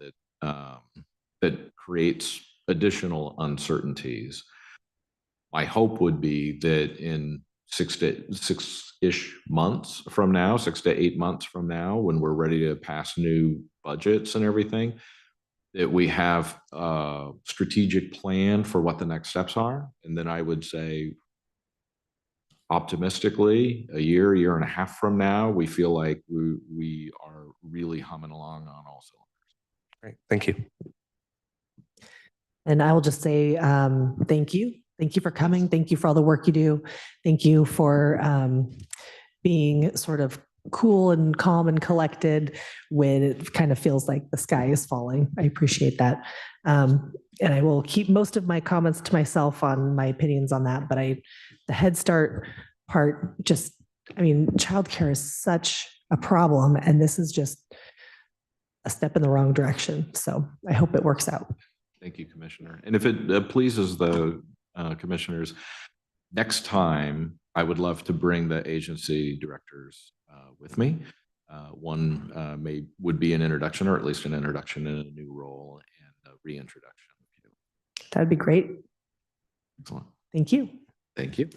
that creates additional uncertainties, my hope would be that in 6-ish months from now, 6 to 8 months from now, when we're ready to pass new budgets and everything, that we have a strategic plan for what the next steps are. And then I would say, optimistically, a year and a half from now, we feel like we are really humming along on all cylinders. Great, thank you. And I will just say thank you. Thank you for coming. Thank you for all the work you do. Thank you for being sort of cool and calm and collected when it kind of feels like the sky is falling. I appreciate that. And I will keep most of my comments to myself on my opinions on that. But the Head Start part, just, I mean, childcare is such a problem, and this is just a step in the wrong direction. So I hope it works out. Thank you, Commissioner. And if it pleases the commissioners, next time I would love to bring the agency directors with me. One would be an introduction, or at least an introduction in a new role and a reintroduction. That'd be great. Excellent. Thank you. Thank you.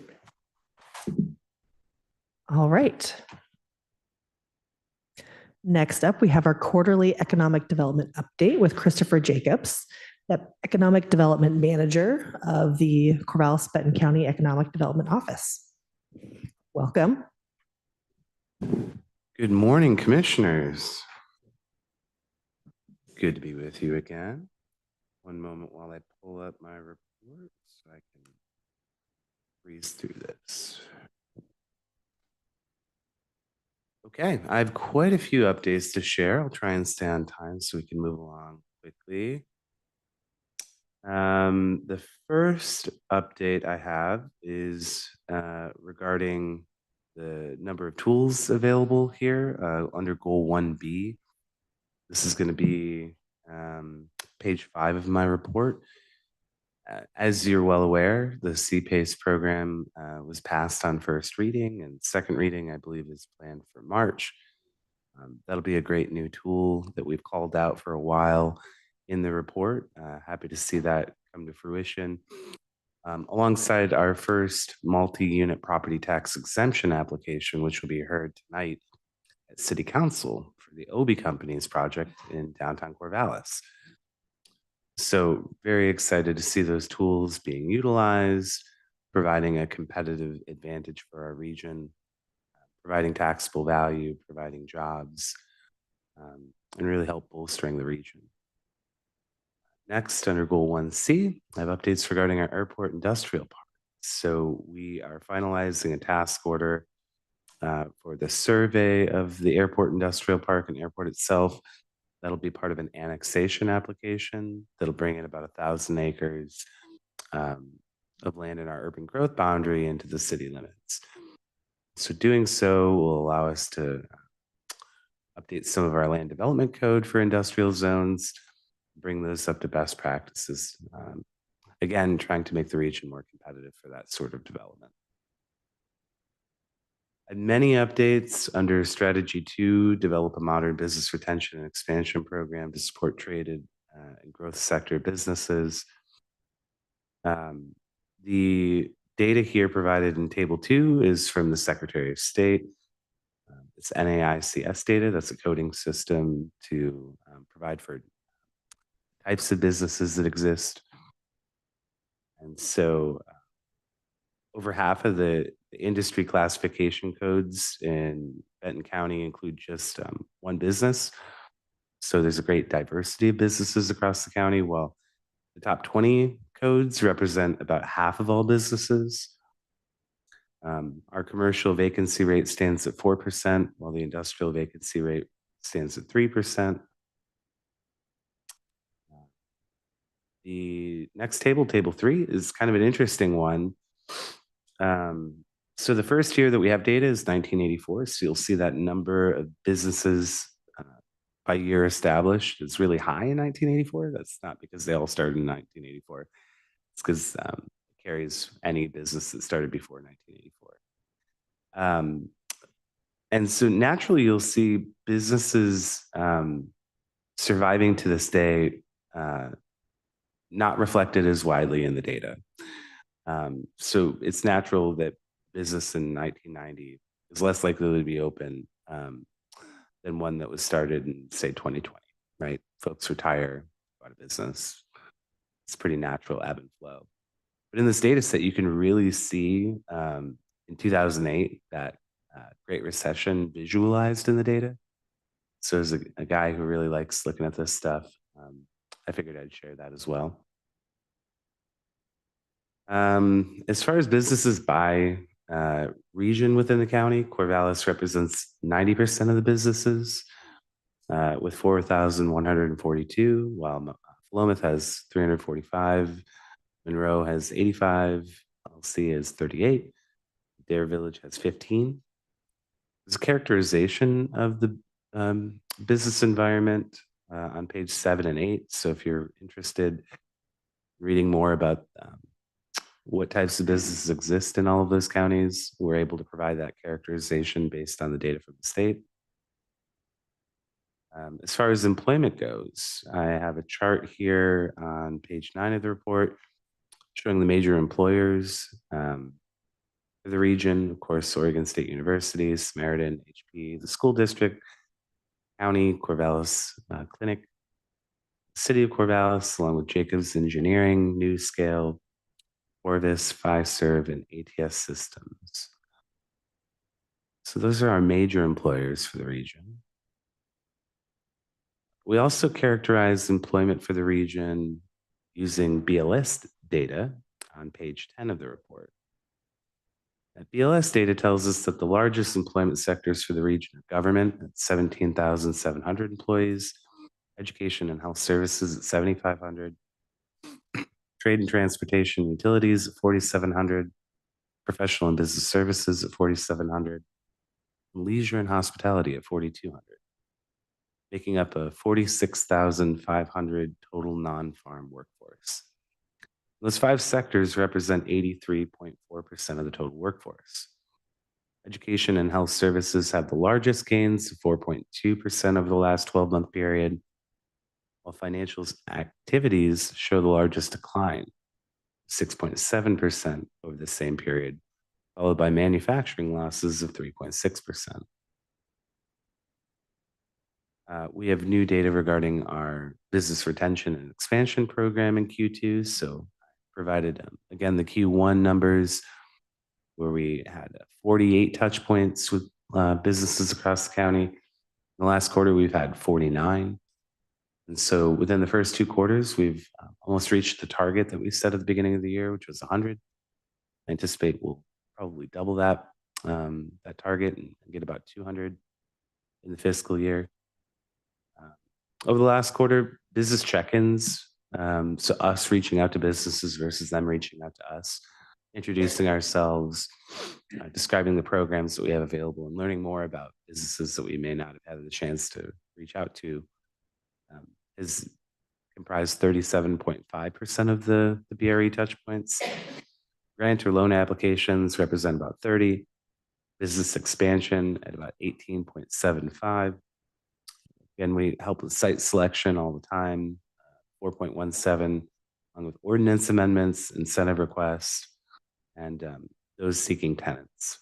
All right. Next up, we have our quarterly economic development update with Christopher Jacobs, the Economic Development Manager of the Corvallis-Benton County Economic Development Office. Welcome. Good morning, commissioners. Good to be with you again. One moment while I pull up my report so I can breeze through this. Okay, I have quite a few updates to share. I'll try and stay on time so we can move along quickly. The first update I have is regarding the number of tools available here under Goal 1B. This is going to be page 5 of my report. As you're well aware, the CPACE program was passed on first reading, and second reading, I believe, is planned for March. That'll be a great new tool that we've called out for a while in the report. Happy to see that come to fruition. Alongside our first multi-unit property tax exemption application, which will be heard tonight at City Council for the Obie Company's project in downtown Corvallis. So very excited to see those tools being utilized, providing a competitive advantage for our region, providing taxable value, providing jobs, and really help bolstering the region. Next, under Goal 1C, I have updates regarding our airport industrial park. So we are finalizing a task order for the survey of the airport industrial park and airport itself. That'll be part of an annexation application that'll bring in about 1,000 acres of land in our urban growth boundary into the city limits. So doing so will allow us to update some of our land development code for industrial zones, bring those up to best practices. Again, trying to make the region more competitive for that sort of development. And many updates under Strategy 2, develop a modern business retention and expansion program to support traded and growth sector businesses. The data here provided in Table 2 is from the Secretary of State. It's NAICS data. That's a coding system to provide for types of businesses that exist. And so over half of the industry classification codes in Benton County include just one business. So there's a great diversity of businesses across the county, while the top 20 codes represent about half of all businesses. Our commercial vacancy rate stands at 4%, while the industrial vacancy rate stands at 3%. The next table, table 3, is kind of an interesting one. So the first year that we have data is 1984. So you'll see that number of businesses by year established is really high in 1984. That's not because they all started in 1984. It's because it carries any business that started before 1984. And so naturally, you'll see businesses surviving to this day not reflected as widely in the data. So it's natural that business in 1990 is less likely to be open than one that was started in, say, 2020, right? Folks retire, go out of business. It's pretty natural ebb and flow. But in this data set, you can really see in 2008 that Great Recession visualized in the data. So as a guy who really likes looking at this stuff, I figured I'd share that as well. As far as businesses by region within the county, Corvallis represents 90% of the businesses with 4,142, while Philomath has 345, Monroe has 85, LC has 38, Dare Village has 15. There's a characterization of the business environment on page 7 and 8. So if you're interested in reading more about what types of businesses exist in all of those counties, we're able to provide that characterization based on the data from the state. As far as employment goes, I have a chart here on page 9 of the report showing the major employers for the region. Of course, Oregon State University, Samaritan, HP, the school district, county, Corvallis Clinic, city of Corvallis, along with Jacobs Engineering, NewScale, Orvis, Fiserv, and ATS Systems. So those are our major employers for the region. We also characterize employment for the region using BLS data on page 10 of the report. That BLS data tells us that the largest employment sectors for the region are government at 17,700 employees, education and health services at 7,500, trade and transportation and utilities at 4,700, professional and business services at 4,700, leisure and hospitality at 4,200, making up a 46,500 total non-farm workforce. Those 5 sectors represent 83.4% of the total workforce. Education and health services have the largest gains, 4.2% over the last 12-month period, while financial activities show the largest decline, 6.7% over the same period, followed by manufacturing losses of 3.6%. We have new data regarding our business retention and expansion program in Q2. So I provided, again, the Q1 numbers where we had 48 touch points with businesses across the county. In the last quarter, we've had 49. And so within the first 2 quarters, we've almost reached the target that we set at the beginning of the year, which was 100. I anticipate we'll probably double that target and get about 200 in the fiscal year. Over the last quarter, business check-ins, so us reaching out to businesses versus them reaching out to us, introducing ourselves, describing the programs that we have available, and learning more about businesses that we may not have had the chance to reach out to, is comprised 37.5% of the BRE touch points. Grant or loan applications represent about 30. Business expansion at about 18.75. Again, we help with site selection all the time, 4.17, along with ordinance amendments, incentive requests, and those seeking tenants.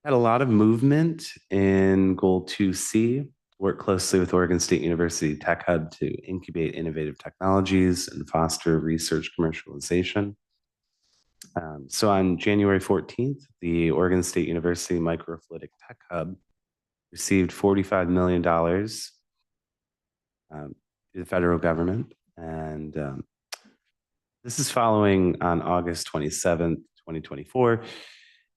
Had a lot of movement in Goal 2C, work closely with Oregon State University Tech Hub to incubate innovative technologies and foster research commercialization. So on January 14th, the Oregon State University Microfluidic Tech Hub received $45 million to the federal government. And this is following on August 27th, 2024,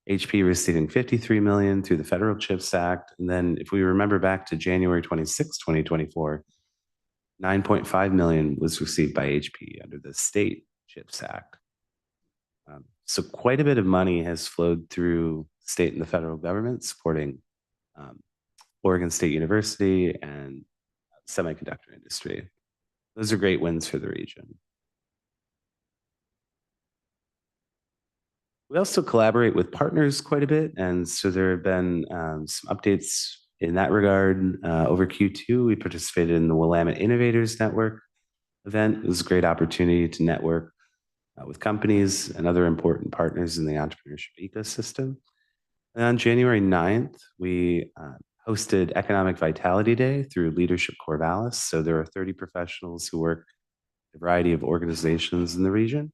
HP receiving $53 million through the Federal CHIPS Act. And then if we remember back to January 26, 2024, $9.5 million was received by HP under the state CHIPS Act. So quite a bit of money has flowed through state and the federal government supporting Oregon State University and semiconductor industry. Those are great wins for the region. We also collaborate with partners quite a bit, and so there have been some updates in that regard. Over Q2, we participated in the Willamette Innovators Network event. It was a great opportunity to network with companies and other important partners in the entrepreneurship ecosystem. And on January 9th, we hosted Economic Vitality Day through Leadership Corvallis. So there are 30 professionals who work at a variety of organizations in the region.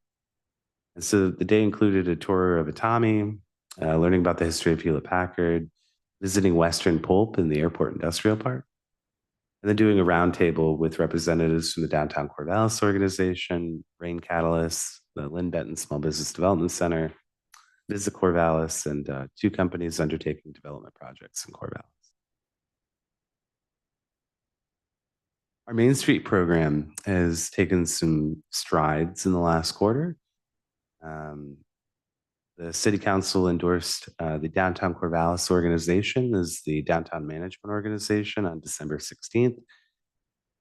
And so the day included a tour of Atami, learning about the history of Hewlett Packard, visiting Western Pulp in the Airport Industrial Park, and then doing a roundtable with representatives from the Downtown Corvallis organization, Rain Catalyst, the Lynn Benton Small Business Development Center, Visit Corvallis, and 2 companies undertaking development projects in Corvallis. Our Main Street program has taken some strides in the last quarter. The City Council endorsed the Downtown Corvallis organization as the Downtown Management Organization on December 16th.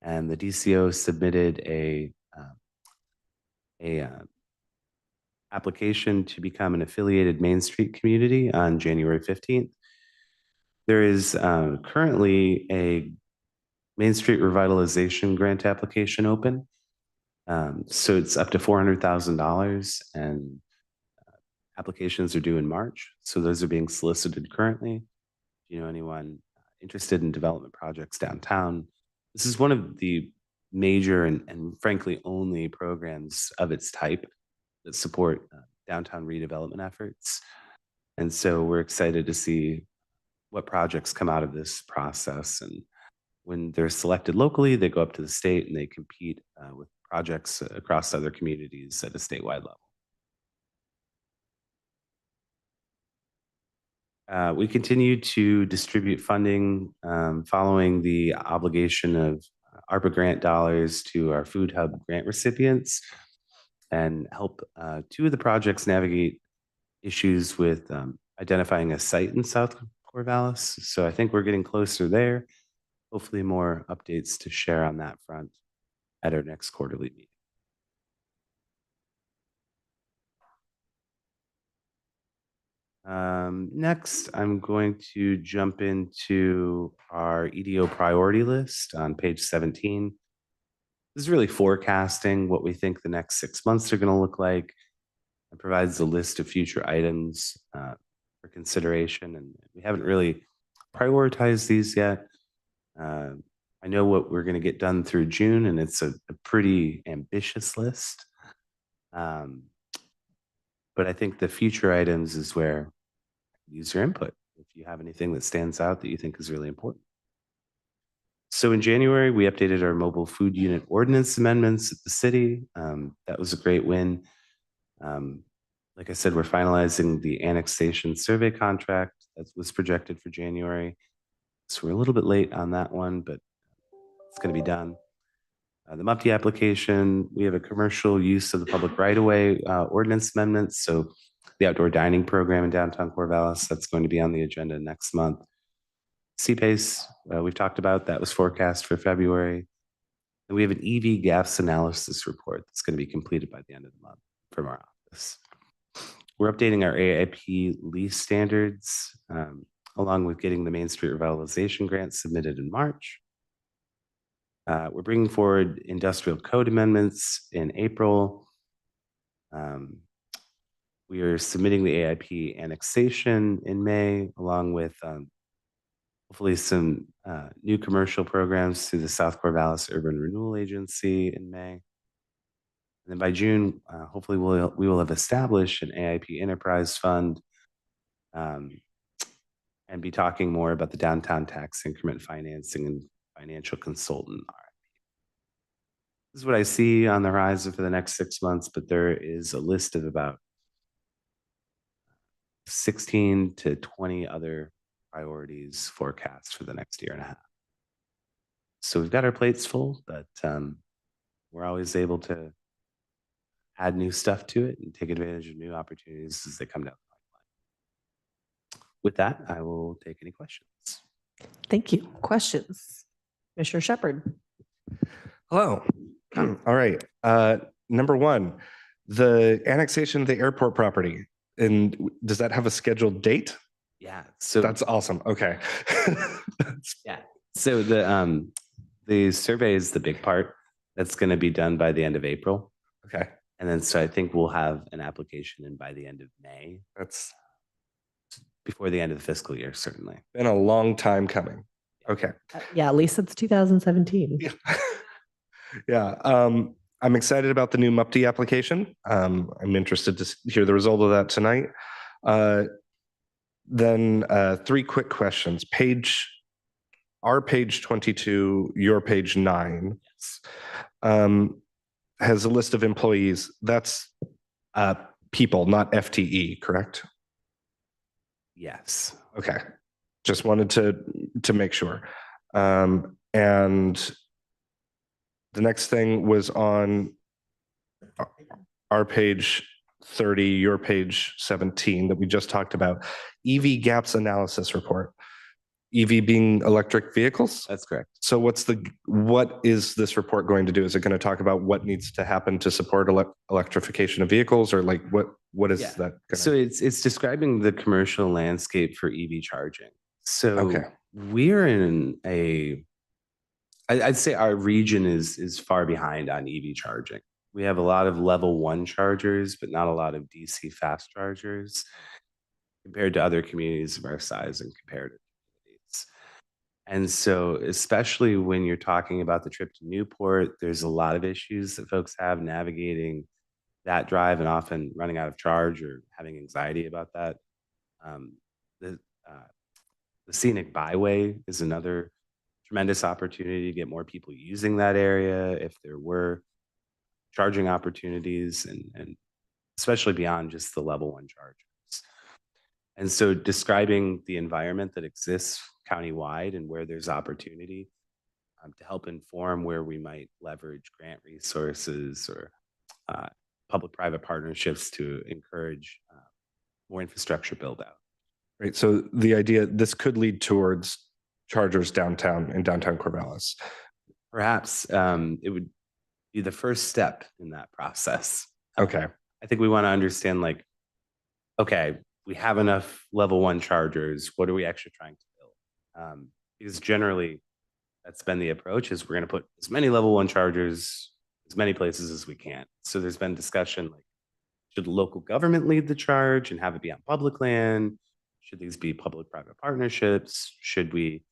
And the DCO submitted a application to become an affiliated Main Street community on January 15th. There is currently a Main Street Revitalization Grant application open. So it's up to $400,000 and applications are due in March. So those are being solicited currently. If you know anyone interested in development projects downtown, this is one of the major and frankly only programs of its type that support downtown redevelopment efforts. And so we're excited to see what projects come out of this process. And when they're selected locally, they go up to the state and they compete with projects across other communities at a statewide level. We continue to distribute funding following the obligation of ARPA grant dollars to our Food Hub grant recipients and help 2 of the projects navigate issues with identifying a site in South Corvallis. So I think we're getting closer there. Hopefully more updates to share on that front at our next quarterly meeting. Next, I'm going to jump into our EDO priority list on page 17. This is really forecasting what we think the next 6 months are going to look like. It provides a list of future items for consideration, and we haven't really prioritized these yet. I know what we're going to get done through June, and it's a pretty ambitious list. But I think the future items is where use your input if you have anything that stands out that you think is really important. So in January, we updated our mobile food unit ordinance amendments at the city. That was a great win. Like I said, we're finalizing the annexation survey contract that was projected for January. So we're a little bit late on that one, but it's going to be done. The MUPTI application, we have a commercial use of the public right-of-way ordinance amendments. So the outdoor dining program in downtown Corvallis, that's going to be on the agenda next month. CPACE, we've talked about, that was forecast for February. And we have an EV gas analysis report that's going to be completed by the end of the month from our office. We're updating our AIP lease standards, along with getting the Main Street Revitalization Grant submitted in March. We're bringing forward industrial code amendments in April. We are submitting the AIP annexation in May, along with hopefully some new commercial programs through the South Corvallis Urban Renewal Agency in May. And then by June, hopefully we will have established an AIP enterprise fund and be talking more about the downtown tax increment financing and financial consultant RFP. This is what I see on the horizon for the next 6 months, but there is a list of about 16 to 20 other priorities forecast for the next year and a half. So we've got our plates full, but we're always able to add new stuff to it and take advantage of new opportunities as they come down the pipeline. With that, I will take any questions. Thank you. Questions? Commissioner Shepard. Hello. All right. Number one, the annexation of the airport property. And does that have a scheduled date? Yeah. So That's awesome. Okay. yeah. So the survey is the big part. That's going to be done by the end of April. Okay. And then so I think we'll have an application in by the end of May, That's before the end of the fiscal year, certainly. been a long time coming. Okay. Yeah, at least since 2017. Yeah. Yeah. I'm excited about the new MUPTI application. I'm interested to hear the result of that tonight. Then 3 quick questions. Our page 22, your page 9 has a list of employees. That's people, not FTE, correct? Yes. Okay. Just wanted to make sure. And the next thing was on our page 30, your page 17 that we just talked about, EV gaps analysis report. EV being electric vehicles? That's correct. So what is this report going to do? Is it going to talk about what needs to happen to support electrification of vehicles, or like what is Yeah. that? So it's describing the commercial landscape for EV charging. So Okay. we're in I'd say our region is far behind on EV charging. We have a lot of level 1 chargers, but not a lot of DC fast chargers compared to other communities of our size and comparative communities. And so, especially when you're talking about the trip to Newport, there's a lot of issues that folks have navigating that drive and often running out of charge or having anxiety about that. The scenic byway is another tremendous opportunity to get more people using that area if there were charging opportunities and especially beyond just the level 1 chargers. And so describing the environment that exists countywide and where there's opportunity to help inform where we might leverage grant resources or public-private partnerships to encourage more infrastructure build out. Right. So the idea, this could lead towards chargers downtown in downtown Corvallis. Perhaps it would be the first step in that process. Okay. I think we want to understand, like, okay, we have enough level 1 chargers. What are we actually trying to build? Because generally, that's been the approach: is we're going to put as many level 1 chargers as many places as we can. So there's been discussion like, should local government lead the charge and have it be on public land? Should these be public-private partnerships? Should we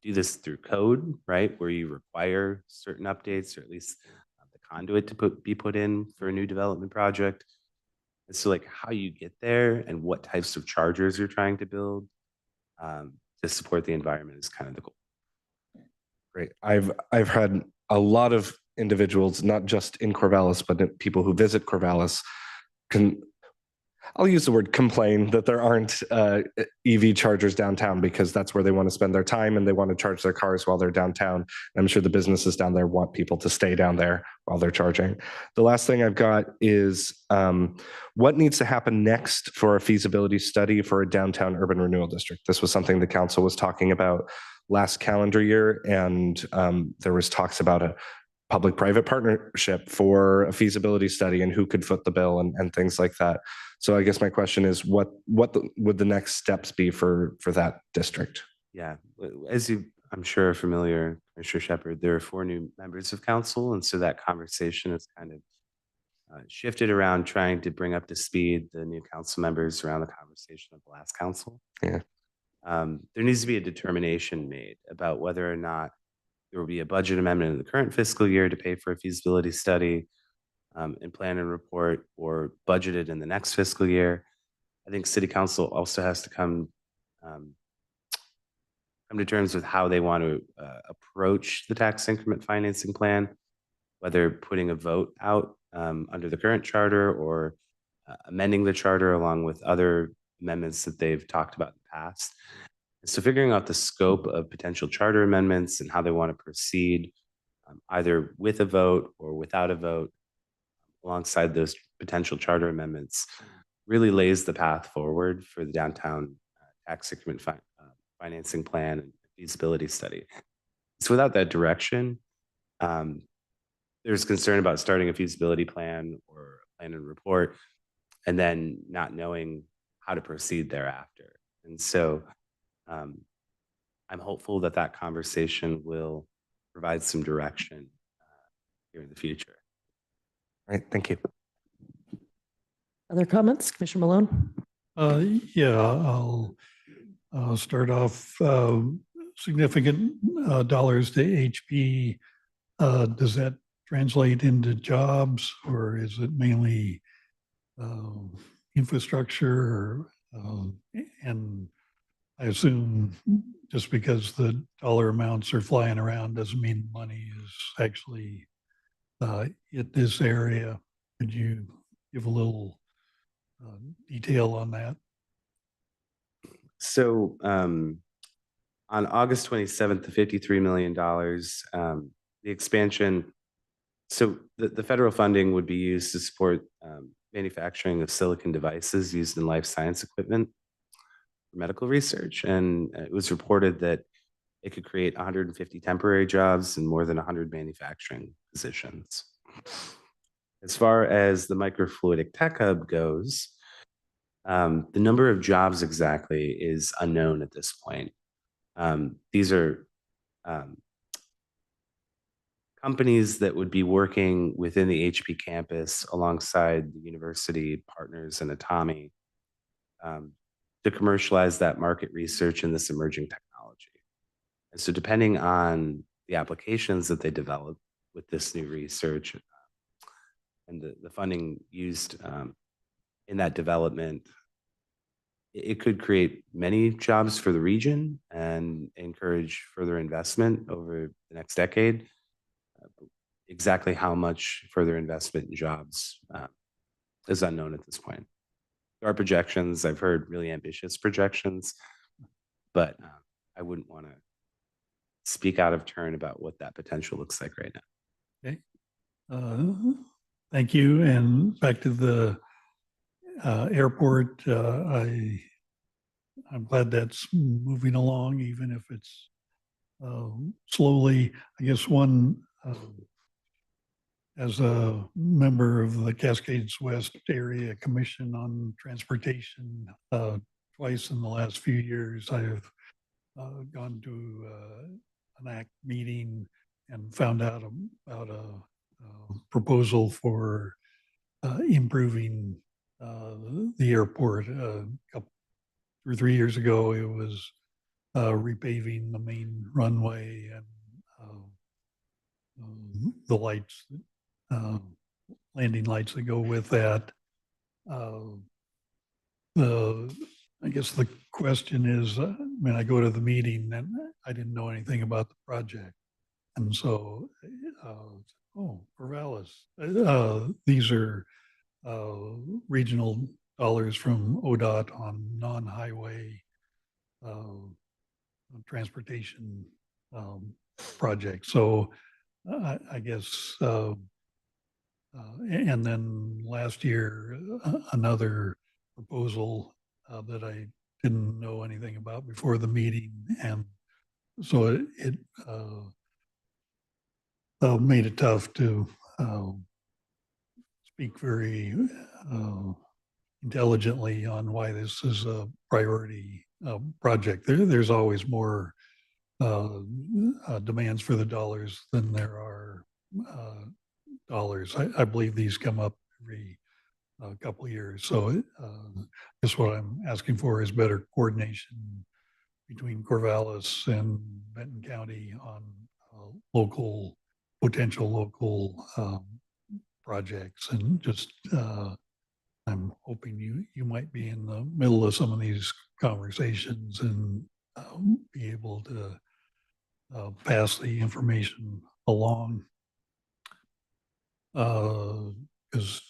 do this through code, right, where you require certain updates, or at least the conduit to be put in for a new development project? And so, like, how you get there and what types of chargers you're trying to build to support the environment is kind of the goal. Great. I've had a lot of individuals, not just in Corvallis, but people who visit Corvallis, I'll use the word complain that there aren't EV chargers downtown, because that's where they want to spend their time and they want to charge their cars while they're downtown. And I'm sure the businesses down there want people to stay down there while they're charging. The last thing I've got is what needs to happen next for a feasibility study for a downtown urban renewal district? This was something the council was talking about last calendar year, and there was talks about a public-private partnership for a feasibility study and who could foot the bill and things like that. So I guess my question is, what would the next steps be for that district? Yeah, as you, I'm sure, are familiar, Commissioner Shepard, there are 4 new members of council, and so that conversation has kind of shifted around trying to bring up to speed the new council members around the conversation of the last council. Yeah. There needs to be a determination made about whether or not there will be a budget amendment in the current fiscal year to pay for a feasibility study, and plan and report or budgeted in the next fiscal year. I think city council also has to come to terms with how they want to approach the tax increment financing plan, whether putting a vote out under the current charter or amending the charter along with other amendments that they've talked about in the past. So figuring out the scope of potential charter amendments and how they want to proceed, either with a vote or without a vote, alongside those potential charter amendments, really lays the path forward for the downtown tax increment financing plan and feasibility study. So without that direction, there's concern about starting a feasibility plan or a plan and report, and then not knowing how to proceed thereafter. And so I'm hopeful that that conversation will provide some direction here in the future. All right, thank you. Other comments, Commissioner Malone? Yeah, I'll start off, significant dollars to HP. Does that translate into jobs, or is it mainly infrastructure? And I assume just because the dollar amounts are flying around doesn't mean money is actually hit this area. Could you give a little detail on that? So on August 27th, the $53 million, the expansion, so the federal funding would be used to support manufacturing of silicon devices used in life science equipment for medical research. And it was reported that it could create 150 temporary jobs and more than 100 manufacturing positions. As far as the microfluidic tech hub goes, the number of jobs exactly is unknown at this point. These are companies that would be working within the HP campus alongside the university partners and Atami to commercialize that market research and this emerging technology. And so depending on the applications that they develop with this new research and the funding used in that development, it could create many jobs for the region and encourage further investment over the next decade. Exactly how much further investment in jobs is unknown at this point. There are projections. I've heard really ambitious projections, but I wouldn't want to speak out of turn about what that potential looks like right now. Okay. Thank you. And back to the airport, I'm glad that's moving along, even if it's slowly. I guess one, as a member of the Cascades West Area Commission on Transportation, twice in the last few years, I've gone to an ACT meeting and found out about a proposal for improving the airport. 2 or 3 years ago, it was repaving the main runway and the lights, landing lights that go with that. I guess the question is, when I go to the meeting, and I didn't know anything about the project. And so, Corvallis, these are regional dollars from ODOT on non-highway transportation projects. So I guess, and then last year, another proposal that I didn't know anything about before the meeting. And so it made it tough to speak very intelligently on why this is a priority project. There's always more demands for the dollars than there are dollars. I believe these come up every couple of years. So guess what I'm asking for is better coordination between Corvallis and Benton County on potential local projects and just, I'm hoping you might be in the middle of some of these conversations and be able to pass the information along. Because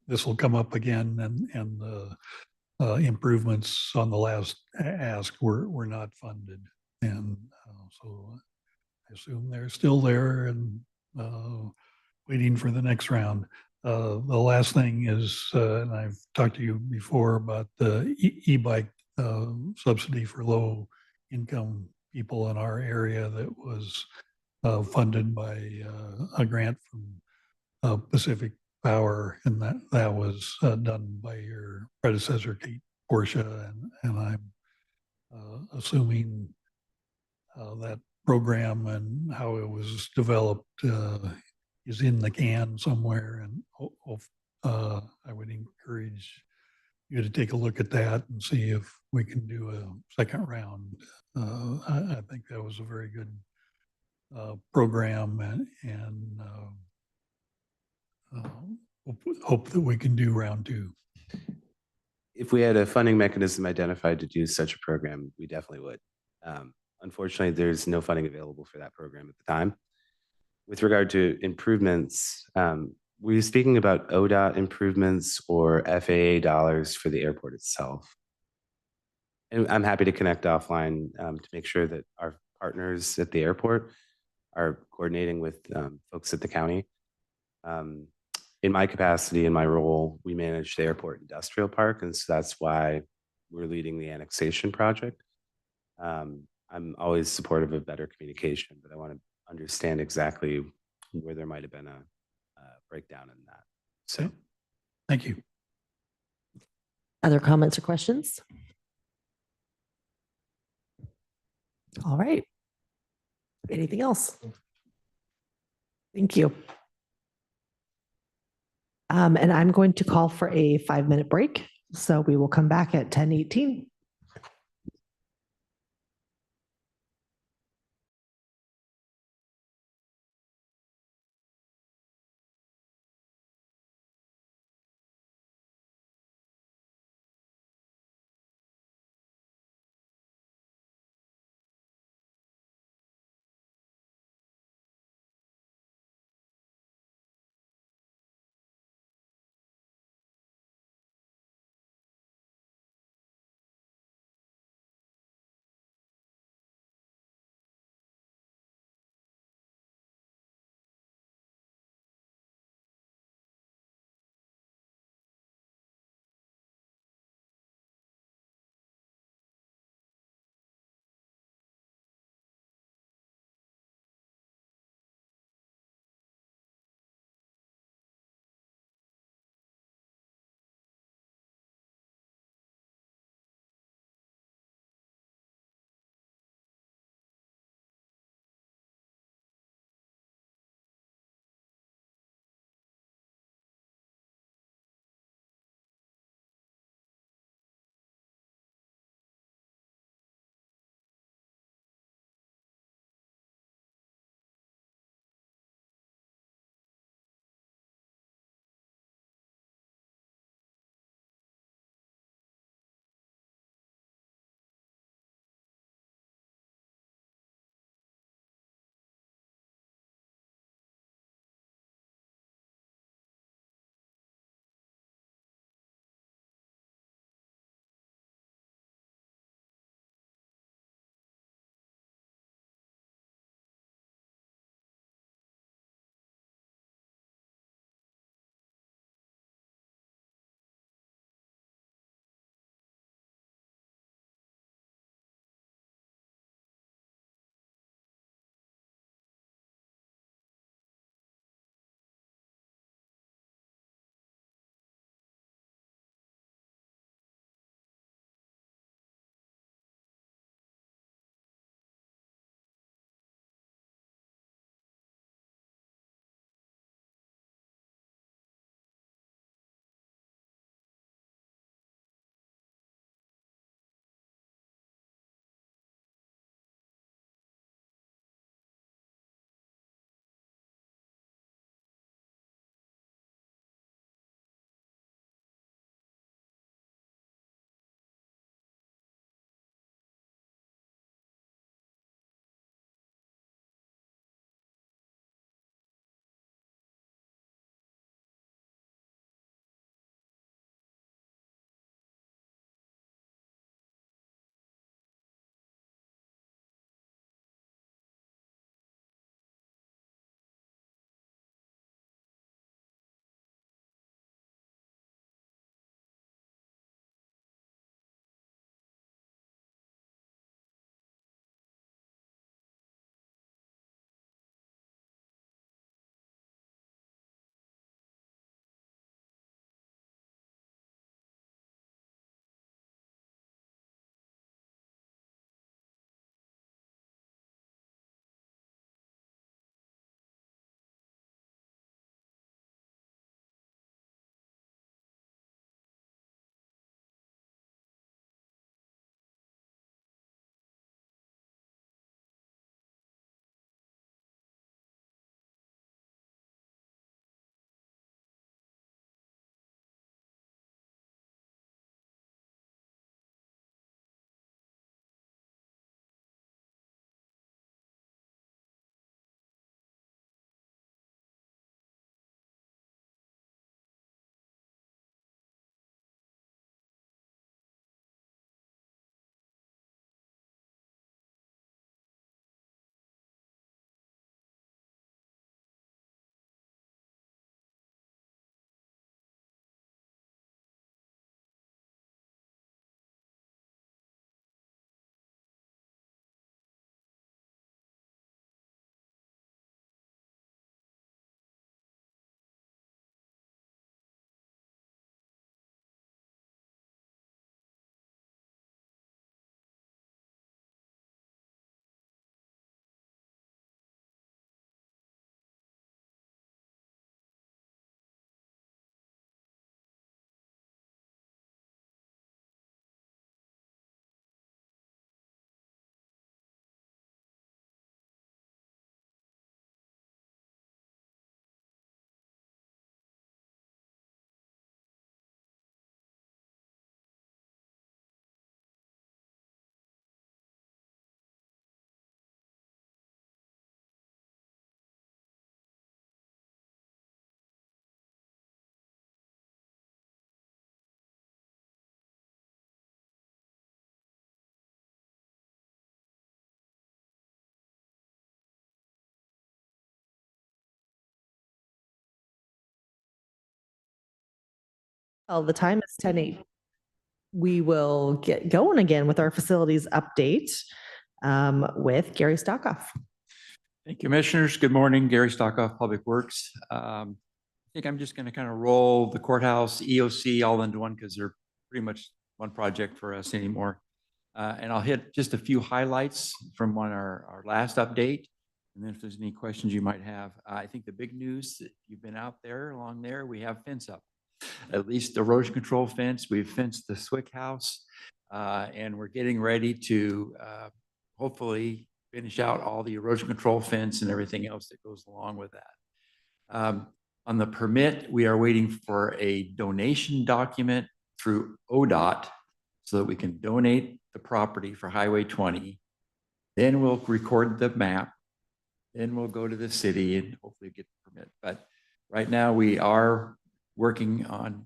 this will come up again and improvements on the last ask were not funded. And so I assume they're still there and waiting for the next round. The last thing is, and I've talked to you before about the e-bike subsidy for low income people in our area that was funded by a grant from Pacific Power, and that was done by your predecessor, Kate Portia, and I'm assuming that program and how it was developed is in the can somewhere, and I would encourage you to take a look at that and see if we can do a second round. I think that was a very good program, and hope that we can do round two. If we had a funding mechanism identified to do such a program, we definitely would. Unfortunately, there's no funding available for that program at the time. With regard to improvements, were you speaking about ODOT improvements or FAA dollars for the airport itself? And I'm happy to connect offline to make sure that our partners at the airport are coordinating with folks at the county. In my capacity, in my role, we manage the airport industrial park, and so that's why we're leading the annexation project. I'm always supportive of better communication, but I want to understand exactly where there might have been a breakdown in that. So, Thank you. Other comments or questions? All right. Anything else? Thank you. And I'm going to call for a 5-minute break. So we will come back at 10:18. Well, the time is 10:08. We will get going again with our facilities update with Gary Stockoff. Thank you, Commissioners. Good morning. Gary Stockoff, Public Works. I think I'm just going to kind of roll the courthouse, EOC all into one because they're pretty much one project for us anymore. And I'll hit just a few highlights from our last update. And then if there's any questions you might have, I think the big news that you've been out there along there, we have fence up. At least the erosion control fence. We've fenced the Swick House, and we're getting ready to hopefully finish out all the erosion control fence and everything else that goes along with that. On the permit, we are waiting for a donation document through ODOT so that we can donate the property for Highway 20. Then we'll record the map. Then we'll go to the city and hopefully get the permit. But right now we are working on,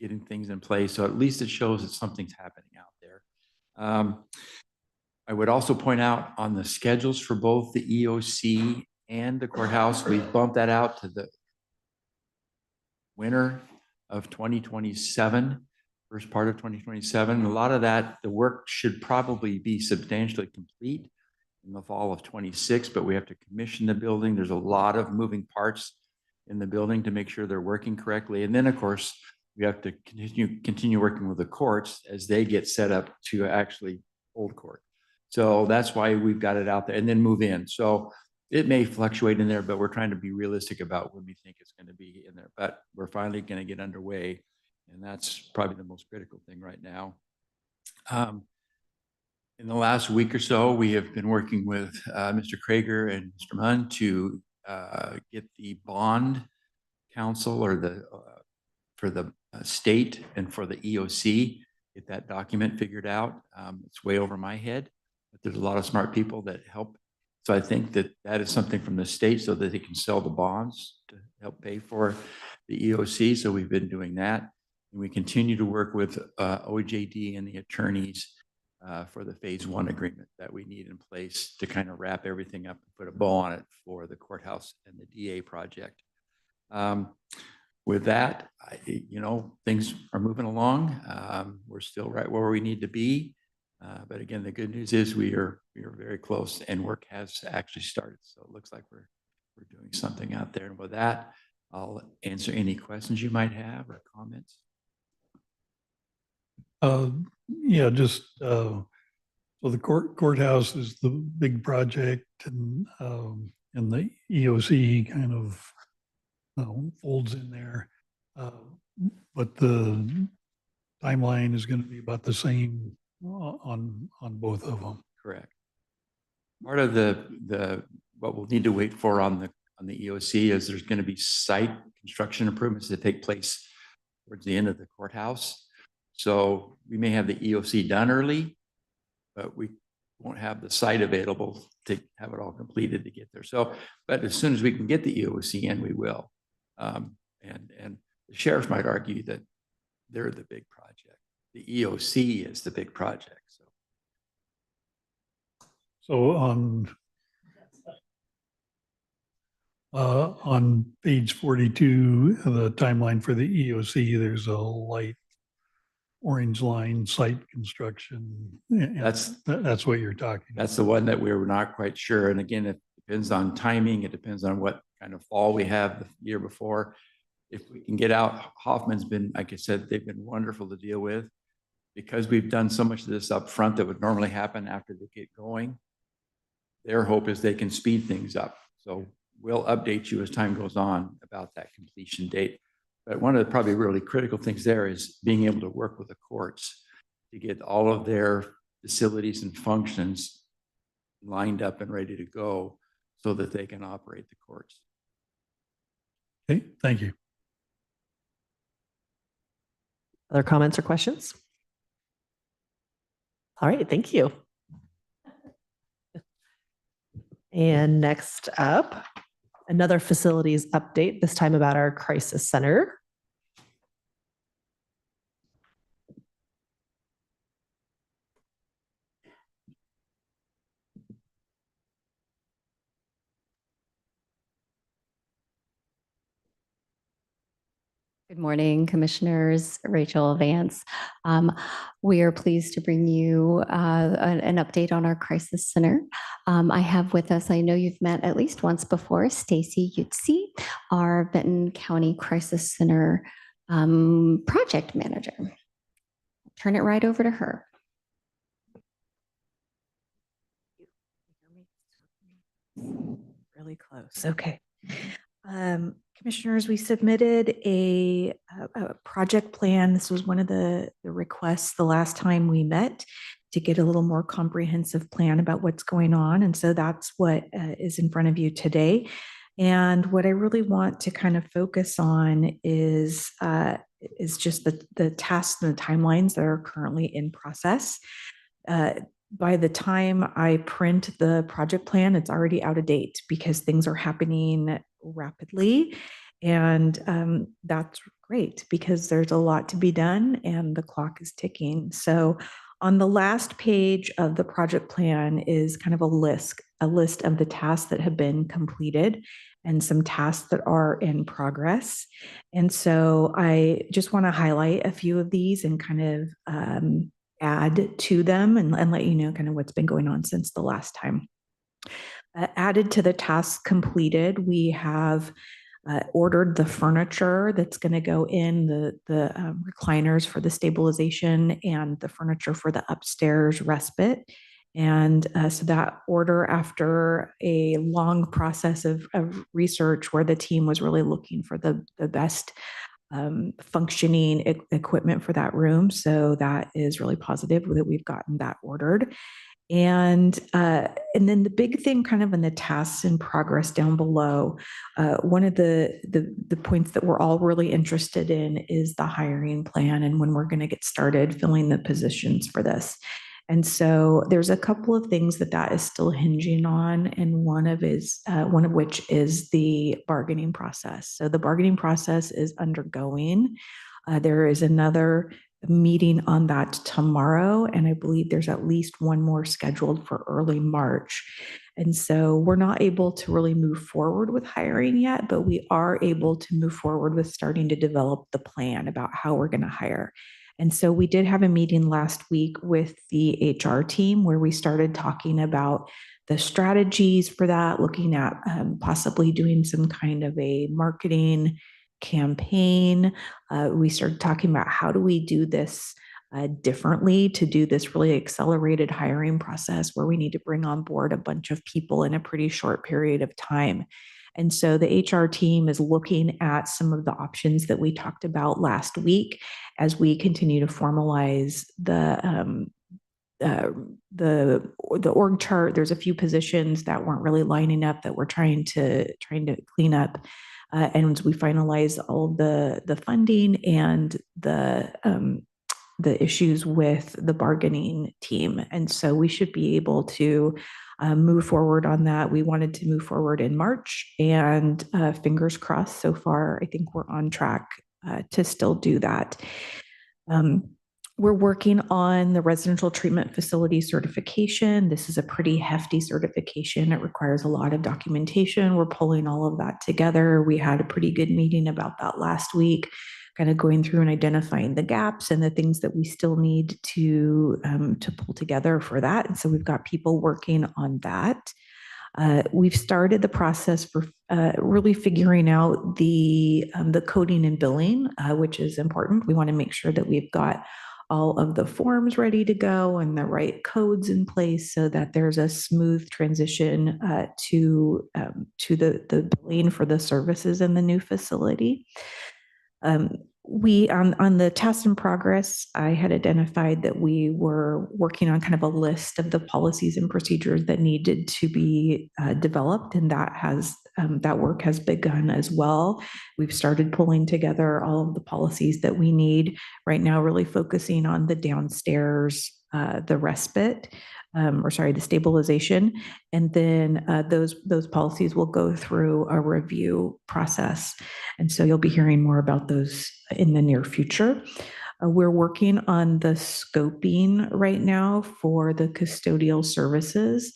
getting things in place. So at least it shows that something's happening out there. I would also point out on the schedules for both the EOC and the courthouse, we've bumped that out to the winter of 2027, first part of 2027. A lot of that, the work should probably be substantially complete in the fall of 26, but we have to commission the building. There's a lot of moving parts in the building to make sure they're working correctly. And then of course, we have to continue working with the courts as they get set up to actually hold court. So that's why we've got it out there and then move in. So it may fluctuate in there, but we're trying to be realistic about when we think it's going to be in there. But we're finally going to get underway. And that's probably the most critical thing right now. In the last week or so, we have been working with Mr. Krager and Mr. Munn to get the bond council or for the state and for the EOC, get that document figured out. It's way over my head, but there's a lot of smart people that help. So I think that is something from the state so that they can sell the bonds to help pay for the EOC. So we've been doing that. And we continue to work with OJD and the attorneys for the phase 1 agreement that we need in place to kind of wrap everything up and put a bow on it for the courthouse and the DA project. With that, things are moving along. We're still right where we need to be. But again, the good news is we are very close and work has actually started. So it looks like we're doing something out there. And with that, I'll answer any questions you might have or comments. So the courthouse is the big project and the EOC kind of folds in there. But the timeline is going to be about the same on both of them. Correct. Part of the what we'll need to wait for on the EOC is there's going to be site construction improvements that take place towards the end of the courthouse. So we may have the EOC done early, but we won't have the site available to have it all completed to get there. So, but as soon as we can get the EOC in, we will. And the sheriff might argue that they're the big project. The EOC is the big project. So on page 42, the timeline for the EOC, there's a light orange line site construction. That's what you're talking. That's the one that we're not quite sure. And again, it depends on timing. It depends on what kind of fall we have the year before. If we can get out, Hoffman's been, like I said, they've been wonderful to deal with because we've done so much of this up front that would normally happen after they get going. Their hope is they can speed things up. So we'll update you as time goes on about that completion date. But one of the probably really critical things there is being able to work with the courts to get all of their facilities and functions lined up and ready to go so that they can operate the courts. Okay, thank you. Other comments or questions? All right, thank you. And next up, another facilities update, this time about our crisis center. Good morning, Commissioners. Rachel Vance. We are pleased to bring you an update on our crisis center. I have with us, I know you've met at least once before, Stacy Utsi, our Benton County Crisis Center project manager. Turn it right over to her. Really close. Okay. Commissioners, we submitted a project plan. This was one of the requests the last time we met to get a little more comprehensive plan about what's going on. And so that's what is in front of you today. And what I really want to kind of focus on is just the tasks and the timelines that are currently in process. By the time I print the project plan, it's already out of date because things are happening rapidly. And that's great because there's a lot to be done and the clock is ticking. So on the last page of the project plan is kind of a list of the tasks that have been completed and some tasks that are in progress. And so I just want to highlight a few of these and kind of add to them and let you know kind of what's been going on since the last time. Added to the tasks completed, we have ordered the furniture that's going to go in, the recliners for the stabilization and the furniture for the upstairs respite. And so that order, after a long process of research where the team was really looking for the best functioning equipment for that room. So that is really positive that we've gotten that ordered. And then the big thing kind of in the tasks in progress down below, one of the points that we're all really interested in is the hiring plan and when we're going to get started filling the positions for this. And so there's a couple of things that is still hinging on, and one of which is the bargaining process. So the bargaining process is undergoing. There is another meeting on that tomorrow, and I believe there's at least one more scheduled for early March. And so we're not able to really move forward with hiring yet, but we are able to move forward with starting to develop the plan about how we're going to hire. And so we did have a meeting last week with the HR team where we started talking about the strategies for that, looking at possibly doing some kind of a marketing campaign. We started talking about how do we do this differently to do this really accelerated hiring process where we need to bring on board a bunch of people in a pretty short period of time. And so the HR team is looking at some of the options that we talked about last week as we continue to formalize the org chart. There's a few positions that weren't really lining up that we're trying to clean up. And once we finalize all the funding and the issues with the bargaining team. And so we should be able to move forward on that. We wanted to move forward in March, and fingers crossed, so far, I think we're on track to still do that. We're working on the residential treatment facility certification. This is a pretty hefty certification. It requires a lot of documentation. We're pulling all of that together. We had a pretty good meeting about that last week, kind of going through and identifying the gaps and the things that we still need to pull together for that. And so we've got people working on that. We've started the process for really figuring out the coding and billing, which is important. We want to make sure that we've got all of the forms ready to go and the right codes in place so that there's a smooth transition to the billing for the services in the new facility. We on the tasks in progress, I had identified that we were working on kind of a list of the policies and procedures that needed to be developed, and that work has begun as well. We've started pulling together all of the policies that we need right now, really focusing on the downstairs, the respite, the stabilization, and then those policies will go through a review process. And so you'll be hearing more about those in the near future. We're working on the scoping right now for the custodial services.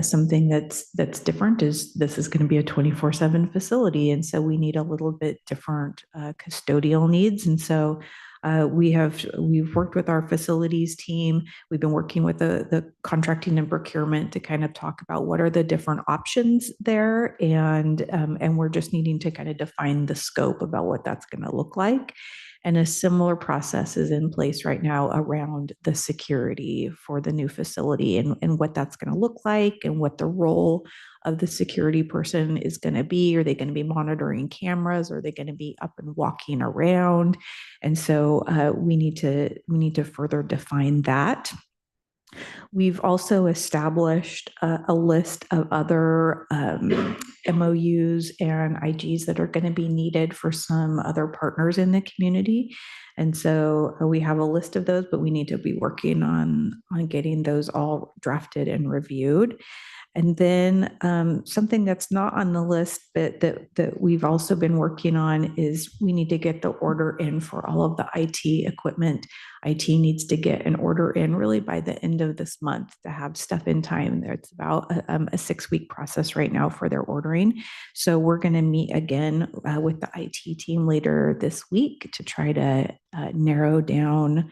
Something that's different is this is going to be a 24/7 facility, and so we need a little bit different custodial needs. And so we've worked with our facilities team. We've been working with the contracting and procurement to kind of talk about what are the different options there, and we're just needing to kind of define the scope about what that's going to look like. And a similar process is in place right now around the security for the new facility and what that's going to look like and what the role of the security person is going to be. Are they going to be monitoring cameras? Are they going to be up and walking around? And so we need to further define that. We've also established a list of other MOUs and IGs that are going to be needed for some other partners in the community. And so we have a list of those, but we need to be working on getting those all drafted and reviewed. And then something that's not on the list, but that we've also been working on is we need to get the order in for all of the IT equipment. IT needs to get an order in really by the end of this month to have stuff in time. It's about a 6-week process right now for their ordering. So we're going to meet again with the IT team later this week to try to narrow down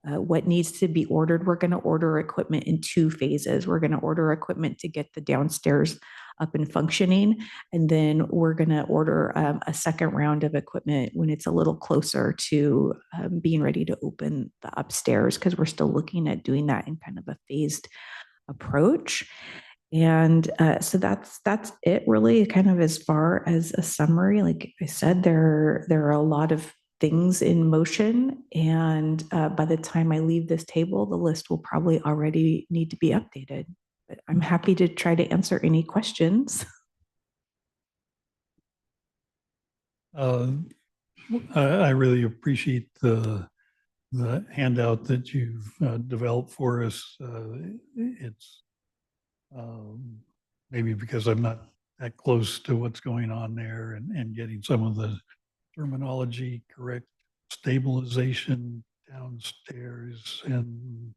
what needs to be ordered. We're going to order equipment in 2 phases. We're going to order equipment to get the downstairs up and functioning, and then we're going to order a second round of equipment when it's a little closer to being ready to open the upstairs, because we're still looking at doing that in kind of a phased approach. And so that's it really, kind of as far as a summary. Like I said, there are a lot of things in motion, and by the time I leave this table, the list will probably already need to be updated. But I'm happy to try to answer any questions. I really appreciate the handout that you've developed for us. It's maybe because I'm not that close to what's going on there and getting some of the terminology correct. Stabilization downstairs and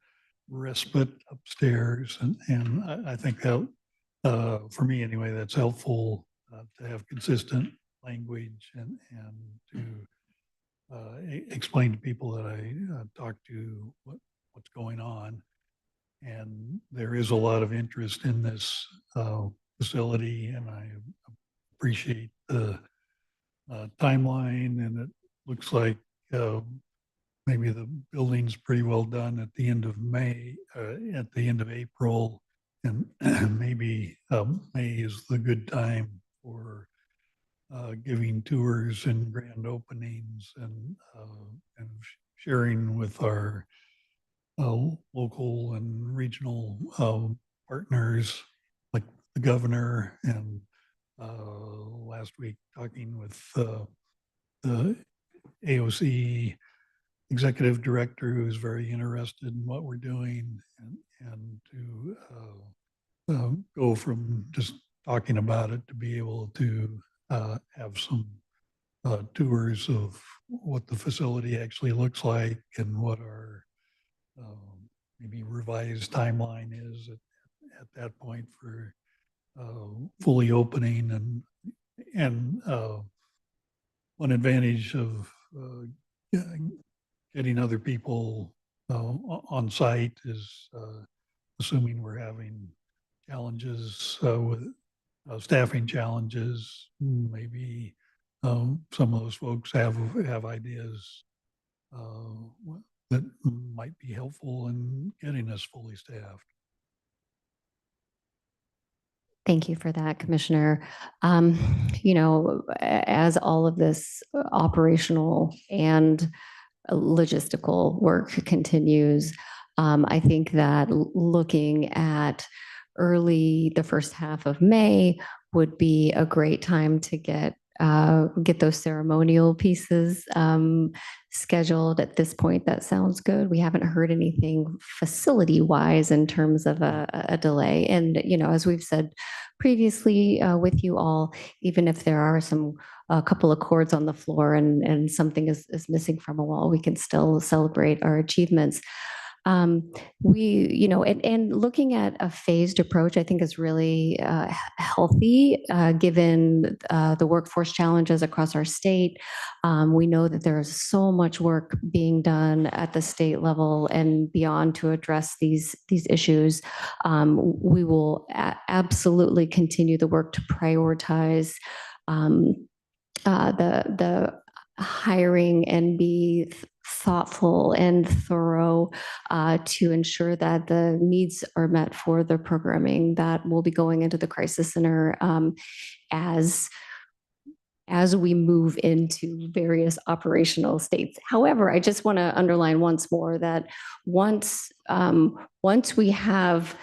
respite upstairs, and I think that for me anyway, that's helpful to have consistent language and to explain to people that I talk to what's going on. And there is a lot of interest in this facility, and I appreciate the timeline. And it looks like maybe the building's pretty well done at the end of May, at the end of April, and maybe May is the good time for giving tours and grand openings and sharing with our local and regional partners like the governor, and last week talking with the AOC executive director, who's very interested in what we're doing, and to go from just talking about it to be able to have some tours of what the facility actually looks like and what our maybe revised timeline is at that point for fully opening. And one advantage of getting other people on site is assuming we're having challenges with staffing challenges, maybe some of those folks have ideas that might be helpful in getting us fully staffed. Thank you for that, Commissioner. You know, as all of this operational and logistical work continues, I think that looking at the first half of May would be a great time to get those ceremonial pieces scheduled at this point. That sounds good. We haven't heard anything facility-wise in terms of a delay. And, you know, as we've said previously with you all, even if there are a couple of cords on the floor and something is missing from a wall, we can still celebrate our achievements. We, and looking at a phased approach, I think is really healthy, given the workforce challenges across our state. We know that there is so much work being done at the state level and beyond to address these issues. We will absolutely continue the work to prioritize the hiring and be thoughtful and thorough to ensure that the needs are met for the programming that will be going into the crisis center as we move into various operational states. However, I just want to underline once more that once we have,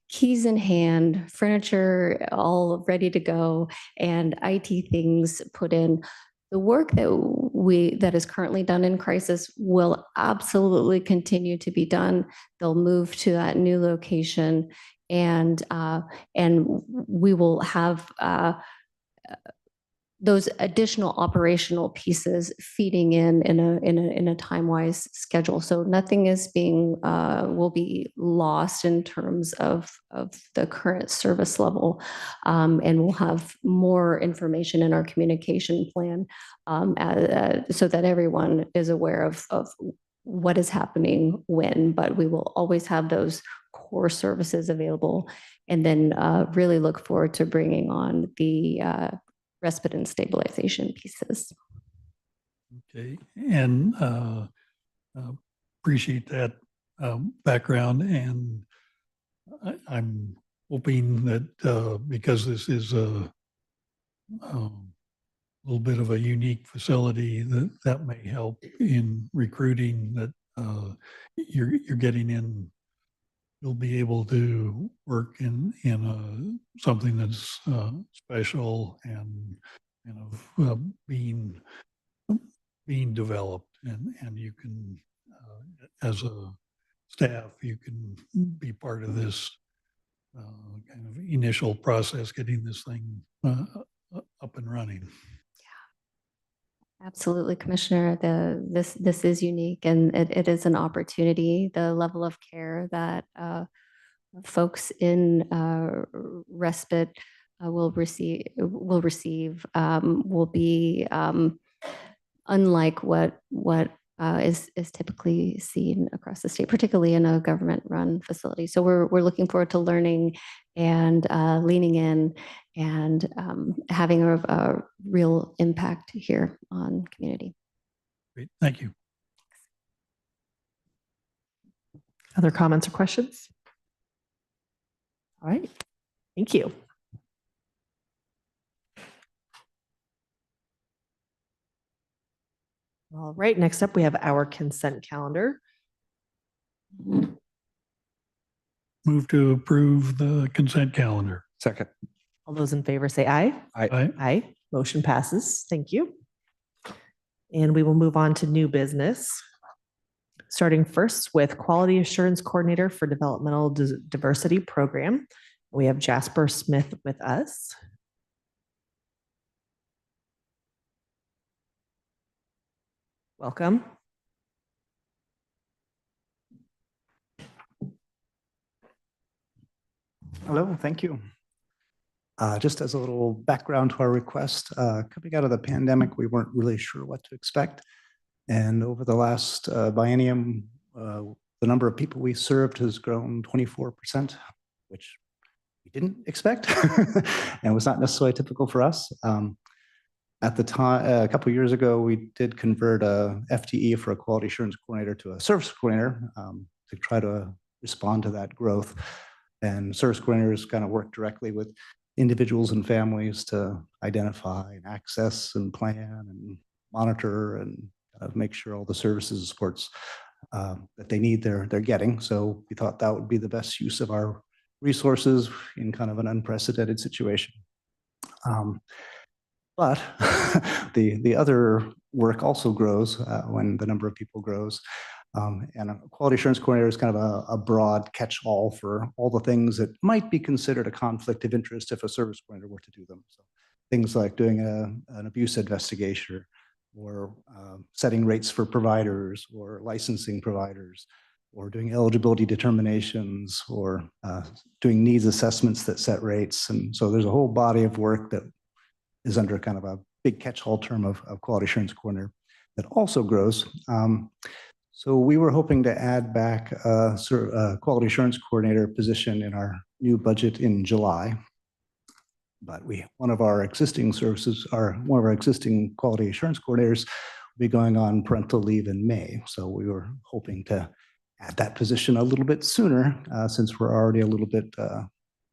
keys in hand, furniture all ready to go, and IT things put in, the work that is currently done in crisis will absolutely continue to be done. They'll move to that new location, and we will have those additional operational pieces feeding in a time-wise schedule. So nothing will be lost in terms of the current service level. And we'll have more information in our communication plan so that everyone is aware of what is happening when, but we will always have those core services available, and then really look forward to bringing on the respite and stabilization pieces. Okay, and appreciate that background, and I'm hoping that because this is a little bit of a unique facility, that may help in recruiting, that you're getting in. You'll be able to work in something that's special and being developed, and you can, as a staff, you can be part of this kind of initial process, getting this thing up and running. Absolutely, Commissioner. This is unique, and it is an opportunity. The level of care that folks in respite will receive will be unlike what is typically seen across the state, particularly in a government-run facility. So we're looking forward to learning and leaning in and having a real impact here on community. Great, thank you. Other comments or questions? All right, thank you. All right, next up we have our consent calendar. Move to approve the consent calendar. Second. All those in favor say aye. Aye. Aye. Motion passes. Thank you. And we will move on to new business. Starting first with Quality Assurance Coordinator for Developmental Diversity Program. We have Jasper Smith with us. Welcome. Hello, thank you. Just as a little background to our request, coming out of the pandemic, we weren't really sure what to expect. And over the last biennium, the number of people we served has grown 24%, which we didn't expect and was not necessarily typical for us. At the time, a couple of years ago, we did convert a FTE for a quality assurance coordinator to a service coordinator to try to respond to that growth. And service coordinators kind of work directly with individuals and families to identify and access and plan and monitor and make sure all the services and supports that they need they're getting. So we thought that would be the best use of our resources in kind of an unprecedented situation. But the other work also grows when the number of people grows. And a quality assurance coordinator is kind of a broad catch-all for all the things that might be considered a conflict of interest if a service coordinator were to do them. So things like doing an abuse investigation, or setting rates for providers, or licensing providers, or doing eligibility determinations, or doing needs assessments that set rates. And so there's a whole body of work that is under kind of a big catch-all term of quality assurance coordinator that also grows. So we were hoping to add back a quality assurance coordinator position in our new budget in July. But one of our existing quality assurance coordinators will be going on parental leave in May. So we were hoping to add that position a little bit sooner, since we're already a little bit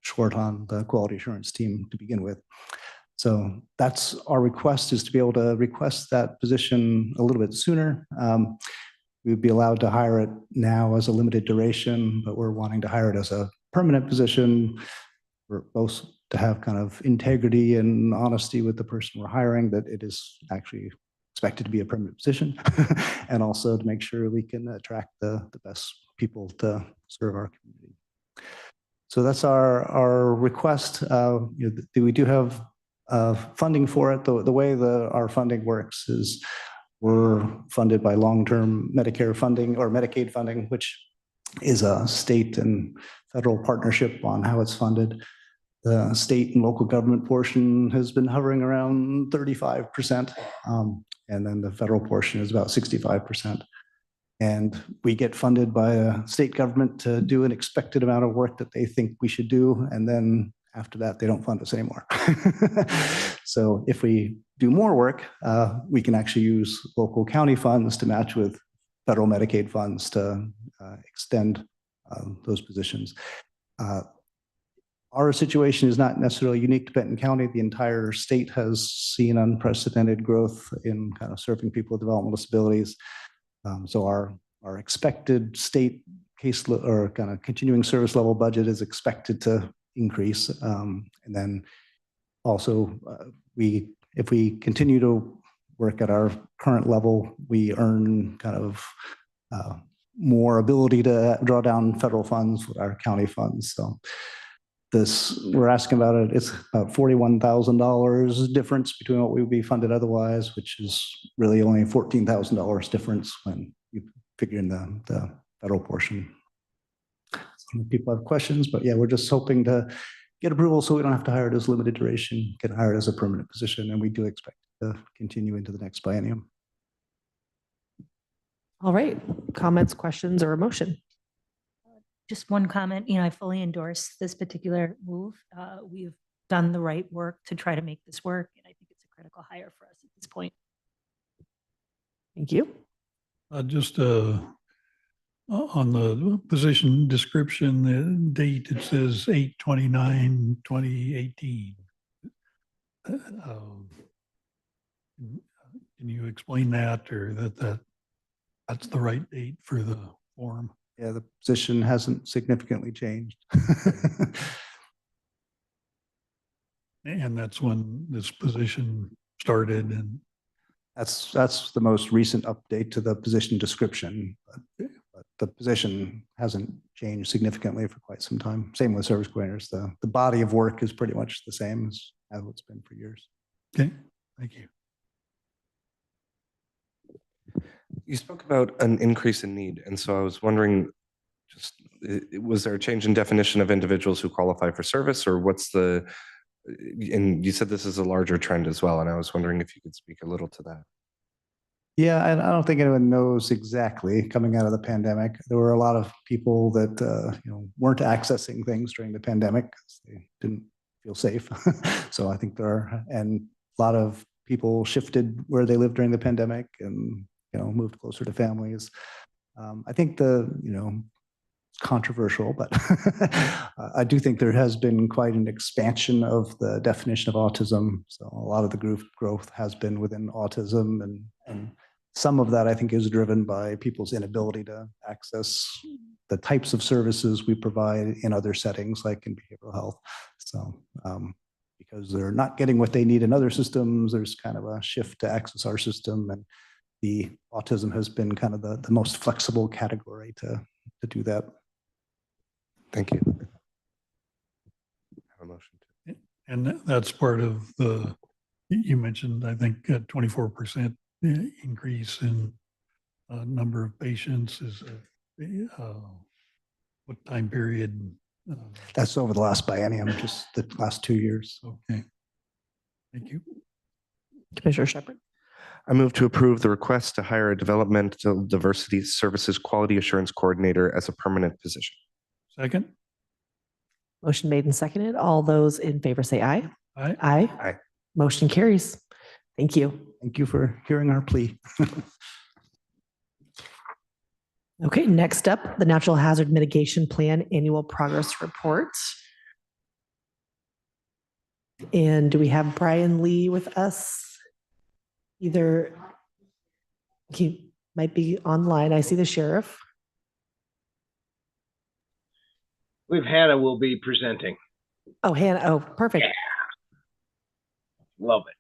short on the quality assurance team to begin with. So that's our request, is to be able to request that position a little bit sooner. We'd be allowed to hire it now as a limited duration, but we're wanting to hire it as a permanent position. We're both to have kind of integrity and honesty with the person we're hiring, that it is actually expected to be a permanent position, and also to make sure we can attract the best people to serve our community. So that's our request. We do have funding for it. The way our funding works is we're funded by long-term Medicare funding or Medicaid funding, which is a state and federal partnership on how it's funded. The state and local government portion has been hovering around 35%, and then the federal portion is about 65%. And we get funded by a state government to do an expected amount of work that they think we should do, and then after that, they don't fund us anymore. So if we do more work, we can actually use local county funds to match with federal Medicaid funds to extend those positions. Our situation is not necessarily unique to Benton County. The entire state has seen unprecedented growth in kind of serving people with developmental disabilities. So our expected state or kind of continuing service level budget is expected to increase. And then also, if we continue to work at our current level, we earn kind of more ability to draw down federal funds with our county funds. So we're asking about it. It's about $41,000 difference between what we would be funded otherwise, which is really only $14,000 difference when you figure in the federal portion. Some people have questions, but yeah, we're just hoping to get approval so we don't have to hire it as limited duration, get hired as a permanent position, and we do expect to continue into the next biennium. All right, comments, questions, or a motion? Just one comment, I fully endorse this particular move. We've done the right work to try to make this work, and I think it's a critical hire for us at this point. Thank you. Just on the position description, the date, it says 8/29/2018. Can you explain that, or that's the right date for the form? Yeah, the position hasn't significantly changed. And that's when this position started, and that's the most recent update to the position description. But the position hasn't changed significantly for quite some time. Same with service coordinators. The body of work is pretty much the same as it's been for years. okay, thank you. You spoke about an increase in need, and so I was wondering, was there a change in definition of individuals who qualify for service, or and you said this is a larger trend as well, and I was wondering if you could speak a little to that. Yeah, and I don't think anyone knows exactly. Coming out of the pandemic, there were a lot of people that weren't accessing things during the pandemic because they didn't feel safe. So I think and a lot of people shifted where they lived during the pandemic and moved closer to families. I think it's controversial, but I do think there has been quite an expansion of the definition of autism. So a lot of the growth has been within autism, and some of that I think is driven by people's inability to access the types of services we provide in other settings, like in behavioral health. So because they're not getting what they need in other systems, there's kind of a shift to access our system, and the autism has been kind of the most flexible category to do that. Thank you. Have a motion. And that's part of you mentioned, I think, 24% increase in number of patients. Is what time period? That's over the last biennium, just the last 2 years. Okay. Thank you. Commissioner Shepherd. I move to approve the request to hire a developmental diversity services quality assurance coordinator as a permanent position. Second? Motion made and seconded. All those in favor say aye. Aye. Aye. Aye. Motion carries. Thank you. Thank you for hearing our plea. Okay, next up, the Natural Hazard Mitigation Plan Annual Progress Report. And do we have Brian Lee with us? Either he might be online. I see the sheriff. We have Hannah will be presenting. Oh, Hannah. Oh, perfect. Love it.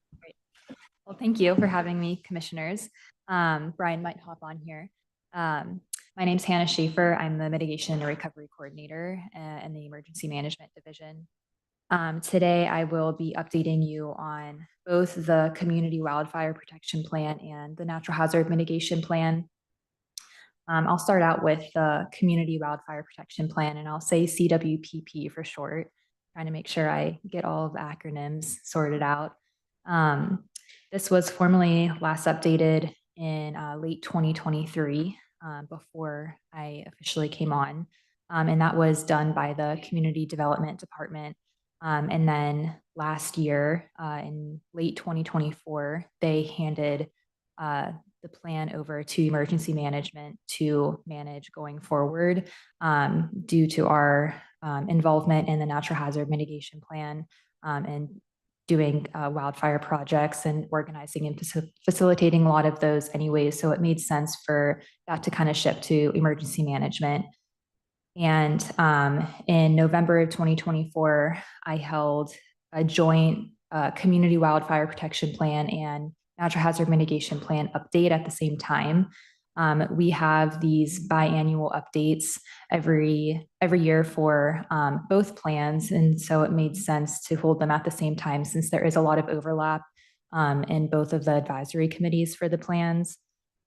Well, thank you for having me, commissioners. Brian might hop on here. My name's Hannah Schaefer. I'm the Mitigation and Recovery Coordinator in the Emergency Management Division. Today, I will be updating you on both the Community Wildfire Protection Plan and the Natural Hazard Mitigation Plan. I'll start out with the Community Wildfire Protection Plan, and I'll say CWPP for short, trying to make sure I get all of the acronyms sorted out. This was formally last updated in late 2023 before I officially came on, and that was done by the Community Development Department. And then last year, in late 2024, they handed the plan over to emergency management to manage going forward due to our involvement in the natural hazard mitigation plan and doing wildfire projects and organizing and facilitating a lot of those anyways. So it made sense for that to kind of shift to emergency management. And in November of 2024, I held a joint Community Wildfire Protection Plan and Natural Hazard Mitigation Plan update at the same time. We have these biannual updates every year for both plans. And so it made sense to hold them at the same time since there is a lot of overlap in both of the advisory committees for the plans.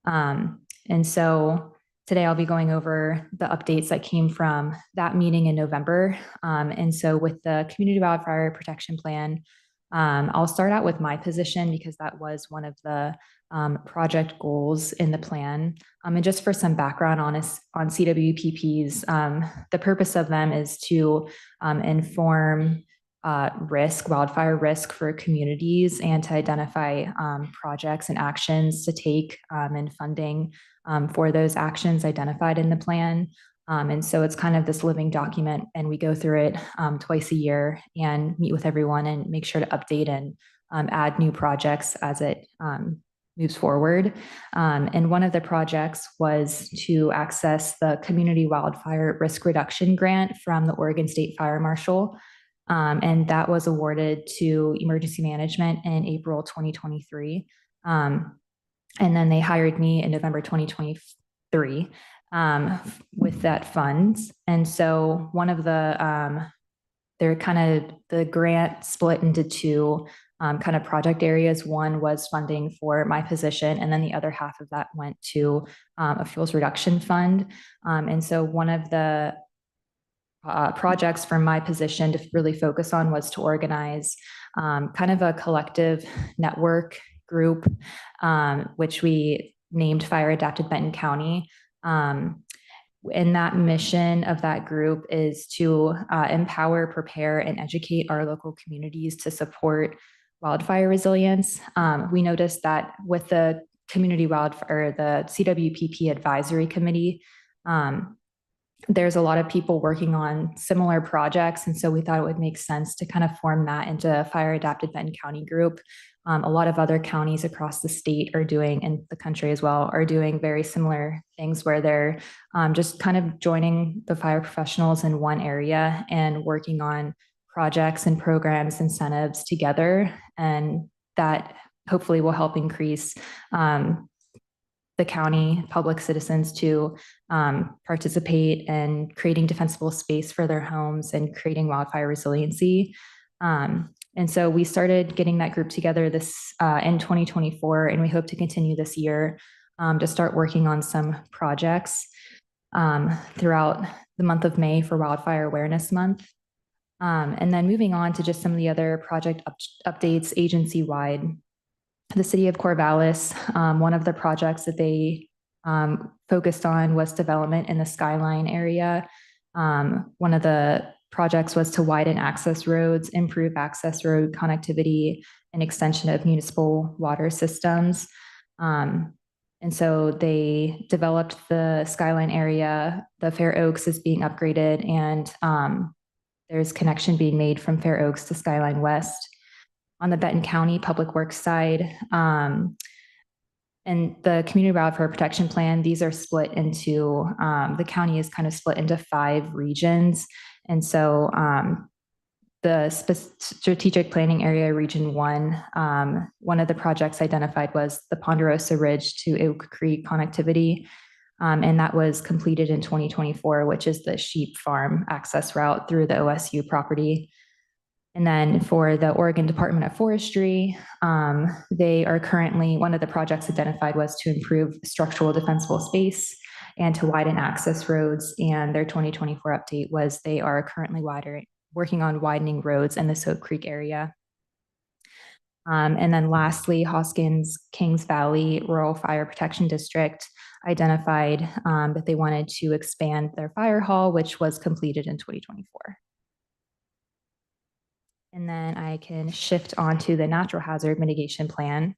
And so today I'll be going over the updates that came from that meeting in November. And so with the Community Wildfire Protection Plan, I'll start out with my position because that was one of the project goals in the plan. And just for some background on CWPPs, the purpose of them is to inform wildfire risk for communities and to identify projects and actions to take and funding for those actions identified in the plan. And so it's kind of this living document, and we go through it twice a year and meet with everyone and make sure to update and add new projects as it moves forward. And one of the projects was to access the Community Wildfire Risk Reduction Grant from the Oregon State Fire Marshal. And that was awarded to emergency management in April 2023. And then they hired me in November 2023 with that funds. And so one of the, the grant split into two kind of project areas. One was funding for my position, and then the other half of that went to a fuels reduction fund. And so one of the projects from my position to really focus on was to organize kind of a collective network group, which we named Fire Adapted Benton County. And that mission of that group is to empower, prepare, and educate our local communities to support wildfire resilience. We noticed that with the Community Wildfire, the CWPP Advisory Committee, there's a lot of people working on similar projects. And so we thought it would make sense to kind of form that into a Fire Adapted Benton County group. A lot of other counties across the state are doing, and the country as well, are doing very similar things where they're just kind of joining the fire professionals in one area and working on projects and programs, incentives together. And that hopefully will help increase the county public citizens to participate in creating defensible space for their homes and creating wildfire resiliency. And so we started getting that group together this in 2024, and we hope to continue this year to start working on some projects. throughout the month of May for Wildfire Awareness Month. And then moving on to just some of the other project updates agency-wide. The city of Corvallis, one of the projects that they focused on was development in the Skyline area. One of the projects was to widen access roads, improve access road connectivity, and extension of municipal water systems. And so they developed the Skyline area. The Fair Oaks is being upgraded, and there's connection being made from Fair Oaks to Skyline West. On the Benton County Public Works side, and the Community Wildfire Protection Plan, these are split into, the county is kind of split into 5 regions. And so the strategic planning area, Region 1, one of the projects identified was the Ponderosa Ridge to Oak Creek connectivity. And that was completed in 2024, which is the sheep farm access route through the OSU property. And then for the Oregon Department of Forestry, they are currently, one of the projects identified was to improve structural defensible space and to widen access roads. And their 2024 update was they are currently working on widening roads in the Oak Creek area. And then lastly, Hoskins Kings Valley Rural Fire Protection District identified that they wanted to expand their fire hall, which was completed in 2024. And then I can shift on to the natural hazard mitigation plan.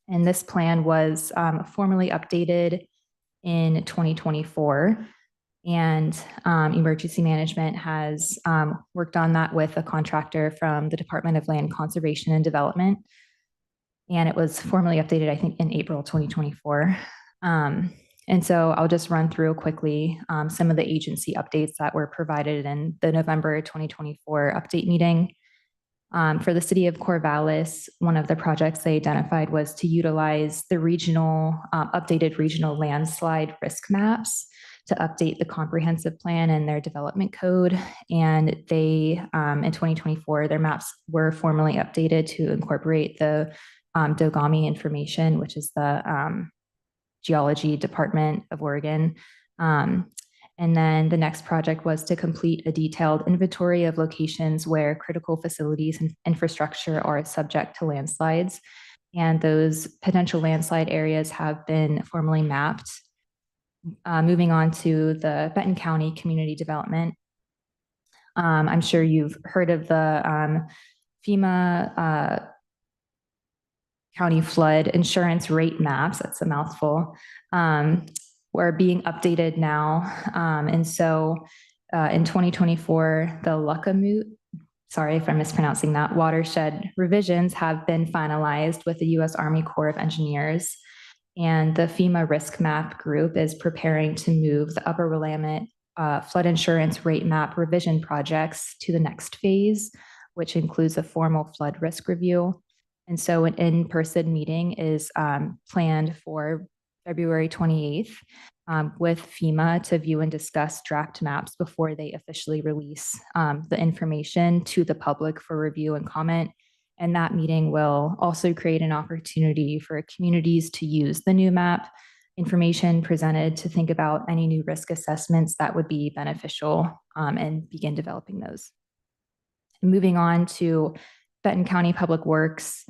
And this plan was formally updated in 2024. And emergency management has worked on that with a contractor from the Department of Land Conservation and Development. And it was formally updated, I think, in April 2024. And so I'll just run through quickly some of the agency updates that were provided in the November 2024 update meeting. For the city of Corvallis, one of the projects they identified was to utilize the updated regional landslide risk maps to update the comprehensive plan and their development code. And they, in 2024, their maps were formally updated to incorporate the Dogami information, which is the Geology Department of Oregon. And then the next project was to complete a detailed inventory of locations where critical facilities and infrastructure are subject to landslides. And those potential landslide areas have been formally mapped. Moving on to the Benton County Community Development. I'm sure you've heard of the FEMA County Flood Insurance Rate Maps. That's a mouthful. We're being updated now. And so in 2024, the Luckamute, sorry if I'm mispronouncing that, watershed revisions have been finalized with the U.S. Army Corps of Engineers. And the FEMA Risk Map group is preparing to move the Upper Willamette flood insurance rate map revision projects to the next phase, which includes a formal flood risk review. And so an in-person meeting is planned for February 28th with FEMA to view and discuss draft maps before they officially release the information to the public for review and comment. And that meeting will also create an opportunity for communities to use the new map information presented to think about any new risk assessments that would be beneficial and begin developing those. Moving on to Benton County Public Works.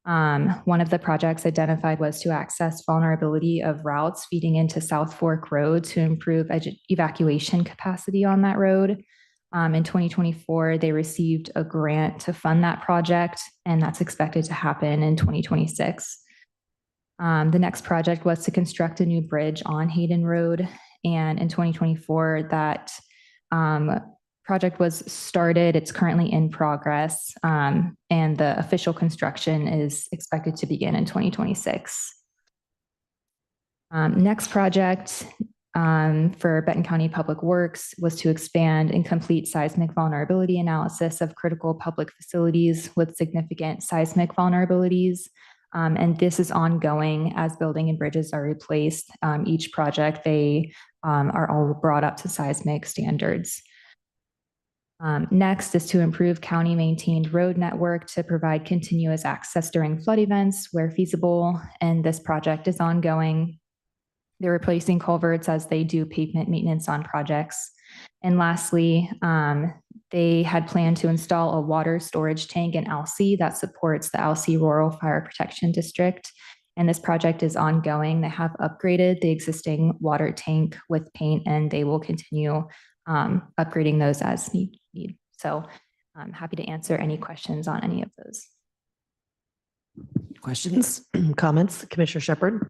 One of the projects identified was to access vulnerability of routes feeding into South Fork Road to improve evacuation capacity on that road. In 2024, they received a grant to fund that project, and that's expected to happen in 2026. The next project was to construct a new bridge on Hayden Road, and in 2024, that project was started. It's currently in progress, and the official construction is expected to begin in 2026. Next project for Benton County Public Works was to expand and complete seismic vulnerability analysis of critical public facilities with significant seismic vulnerabilities. And this is ongoing as building and bridges are replaced. Each project, they are all brought up to seismic standards. Next is to improve county maintained road network to provide continuous access during flood events where feasible, and this project is ongoing. They're replacing culverts as they do pavement maintenance on projects. And lastly, they had planned to install a water storage tank in Alsea that supports the Alsea Rural Fire Protection District. And this project is ongoing. They have upgraded the existing water tank with paint, and they will continue upgrading those as need. So I'm happy to answer any questions on any of those. Questions, comments, Commissioner Shepherd?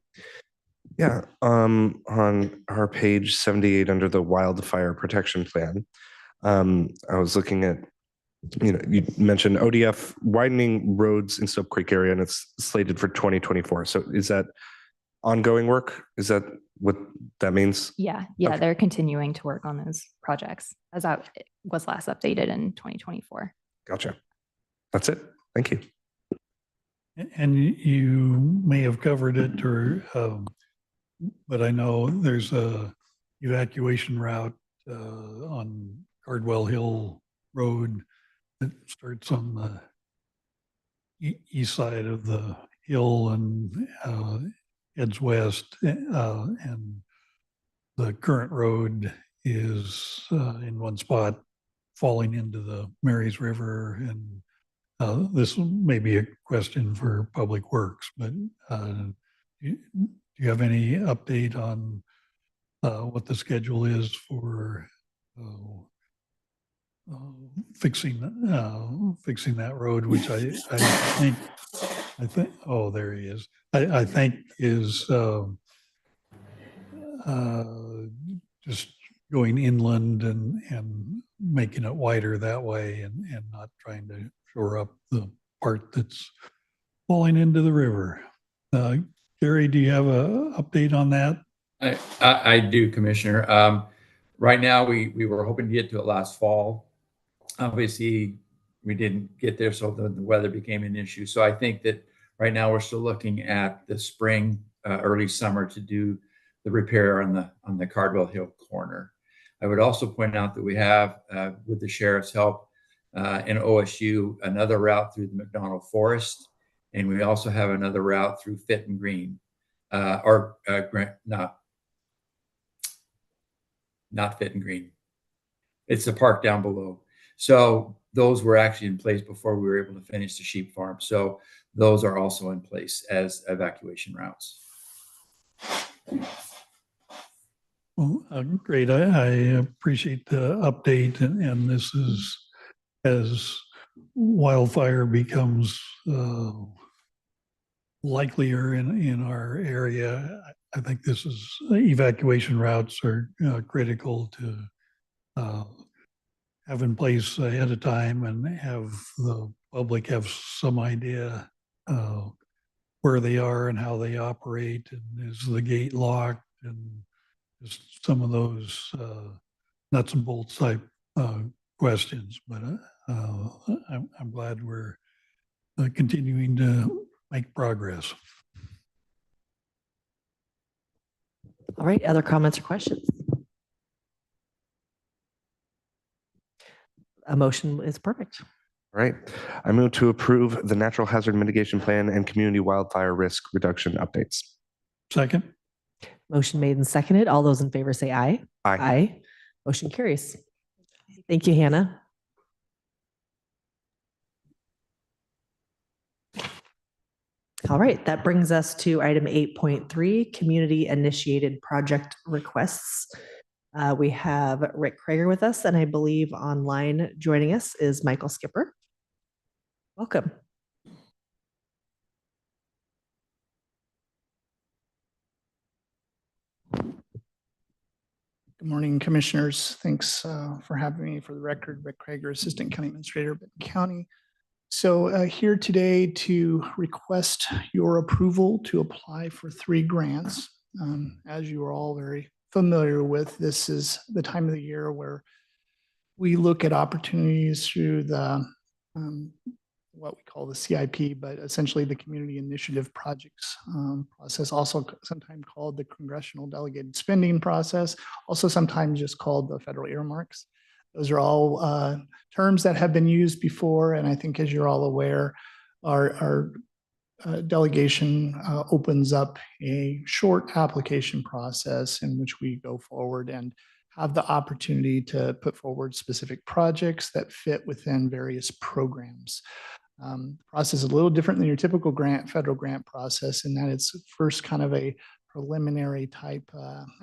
Yeah, on our page 78 under the wildfire protection plan, I was looking at, you mentioned ODF widening roads in Soap Creek area, and it's slated for 2024. So is that ongoing work? Is that what that means? Yeah, Okay. they're continuing to work on those projects as that was last updated in 2024. Gotcha. That's it. Thank you. And you may have covered it, or but I know there's a evacuation route on Cardwell Hill Road that starts on the east side of the hill and heads west, and the current road is in one spot falling into the Marys River. And this may be a question for Public Works, but do you have any update on what the schedule is for fixing that road, which I think, oh, there he is. I think is just going inland and making it wider that way, and not trying to shore up the part that's falling into the river. Gary, do you have a update on that? I do, Commissioner. Right now, we were hoping to get to it last fall. Obviously, we didn't get there, so the weather became an issue. So I think that right now we're still looking at the spring, early summer to do the repair on the Cardwell Hill corner. I would also point out that we have, with the sheriff's help, in OSU, another route through the McDonald Forest, and we also have another route through Fitton Green, not Fitton Green. It's the park down below. So those were actually in place before we were able to finish the sheep farm. So those are also in place as evacuation routes. Well, great. I appreciate the update, and this is, as wildfire becomes likelier in our area, I think this is evacuation routes are critical to have in place ahead of time, and have the public have some idea where they are and how they operate, and is the gate locked, and just some of those nuts and bolts type questions. But I'm glad we're continuing to make progress. All right, other comments or questions? A motion is perfect. All right. I move to approve the Natural Hazard Mitigation Plan and Community Wildfire Risk Reduction updates. Second. Motion made and seconded. All those in favor say aye. Aye. Aye. Motion carries. Thank you, Hannah. All right, that brings us to item 8.3, community initiated project requests. We have Rick Krager with us, and I believe online joining us is Michael Skipper. Welcome. Good morning, Commissioners. Thanks for having me. For the record, Rick Krager, Assistant County Administrator, Benton County. So here today to request your approval to apply for 3 grants. As you are all very familiar with, this is the time of the year where we look at opportunities through the what we call the CIP, but essentially the Community Initiative Projects process, also sometimes called the Congressional Delegated Spending process, also sometimes just called the federal earmarks. Those are all terms that have been used before, and I think, as you're all aware, are delegation opens up a short application process in which we go forward and have the opportunity to put forward specific projects that fit within various programs. The process is a little different than your typical federal grant process in that it's first kind of a preliminary type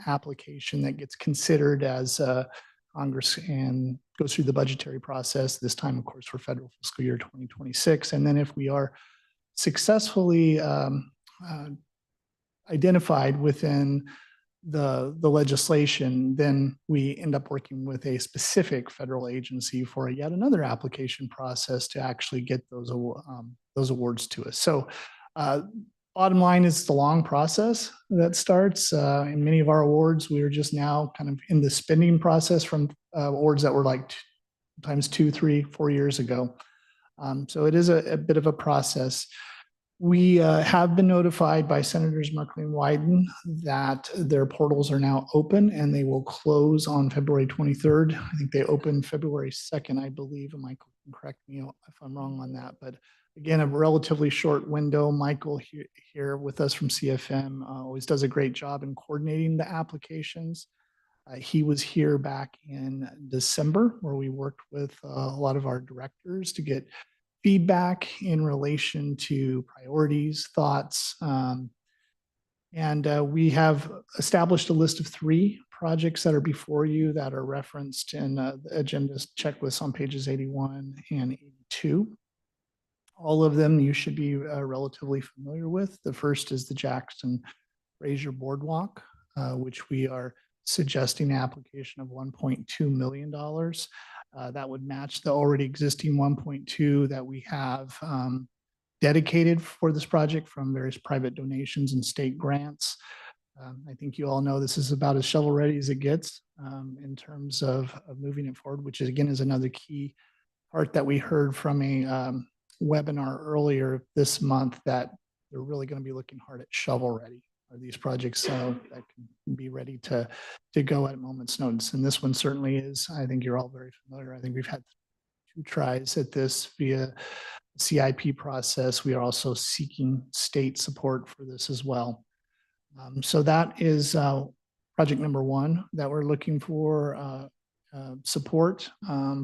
application that gets considered as Congress and goes through the budgetary process, this time, of course, for federal fiscal year 2026. And then if we are successfully identified within the legislation, then we end up working with a specific federal agency for yet another application process to actually get those awards to us. So bottom line is the long process that starts. In many of our awards, we are just now kind of in the spending process from awards that were like times 2, 3, 4 years ago. So it is a bit of a process. We have been notified by Senators Merkley and Wyden that their portals are now open and they will close on February 23rd. I think they opened February 2nd, I believe. And Michael can correct me if I'm wrong on that. But again, a relatively short window. Michael here with us from CFM always does a great job in coordinating the applications. He was here back in December where we worked with a lot of our directors to get feedback in relation to priorities, thoughts, and we have established a list of 3 projects that are before you that are referenced in the agenda checklist on pages 81 and 82. All of them you should be relatively familiar with. The first is the Jackson Fraser Boardwalk, which we are suggesting an application of $1.2 million. That would match the already existing 1.2 that we have dedicated for this project from various private donations and state grants. I think you all know this is about as shovel ready as it gets in terms of moving it forward, which is, again, is another key part that we heard from a webinar earlier this month, that they're really going to be looking hard at shovel ready. Are these projects that can be ready to go at a moment's notice? And this one certainly is. I think you're all very familiar. I think we've had 2 tries at this via CIP process. We are also seeking state support for this as well. So that is project number 1 that we're looking for support.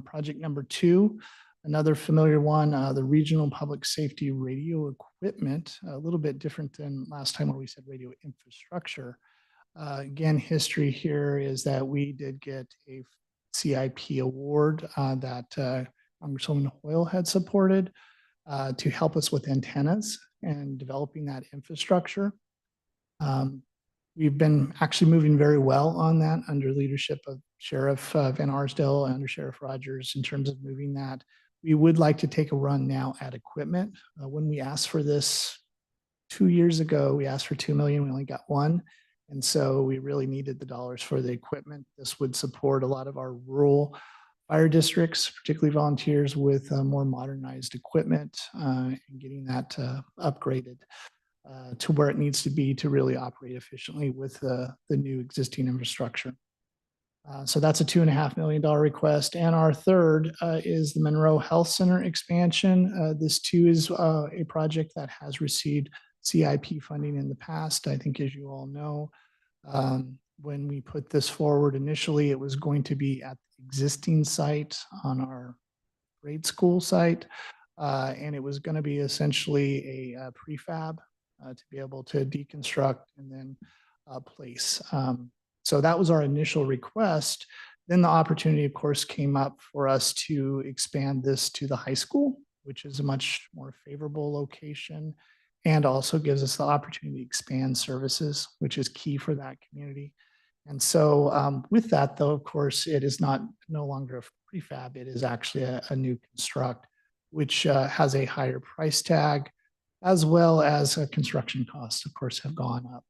Project number 2, another familiar one, the regional public safety radio equipment, a little bit different than last time where we said radio infrastructure. Again, history here is that we did get a CIP award that Congresswoman Hoyle had supported to help us with antennas and developing that infrastructure. We've been actually moving very well on that under leadership of Sheriff Van Arsdale and Under Sheriff Rogers in terms of moving that. We would like to take a run now at equipment. When we asked for this 2 years ago, we asked for $2 million, we only got 1. And so we really needed the dollars for the equipment. This would support a lot of our rural fire districts, particularly volunteers, with more modernized equipment and getting that upgraded to where it needs to be to really operate efficiently with the new existing infrastructure. So that's a $2.5 million request. And our third is the Monroe Health Center expansion. This too is a project that has received CIP funding in the past. I think, as you all know, when we put this forward initially, it was going to be at the existing site on our grade school site. And it was going to be essentially a prefab to be able to deconstruct and then place. So that was our initial request. Then the opportunity, of course, came up for us to expand this to the high school, which is a much more favorable location and also gives us the opportunity to expand services, which is key for that community. And so with that, though, of course, it is no longer a prefab. It is actually a new construct, which has a higher price tag, as well as construction costs, of course, have gone up.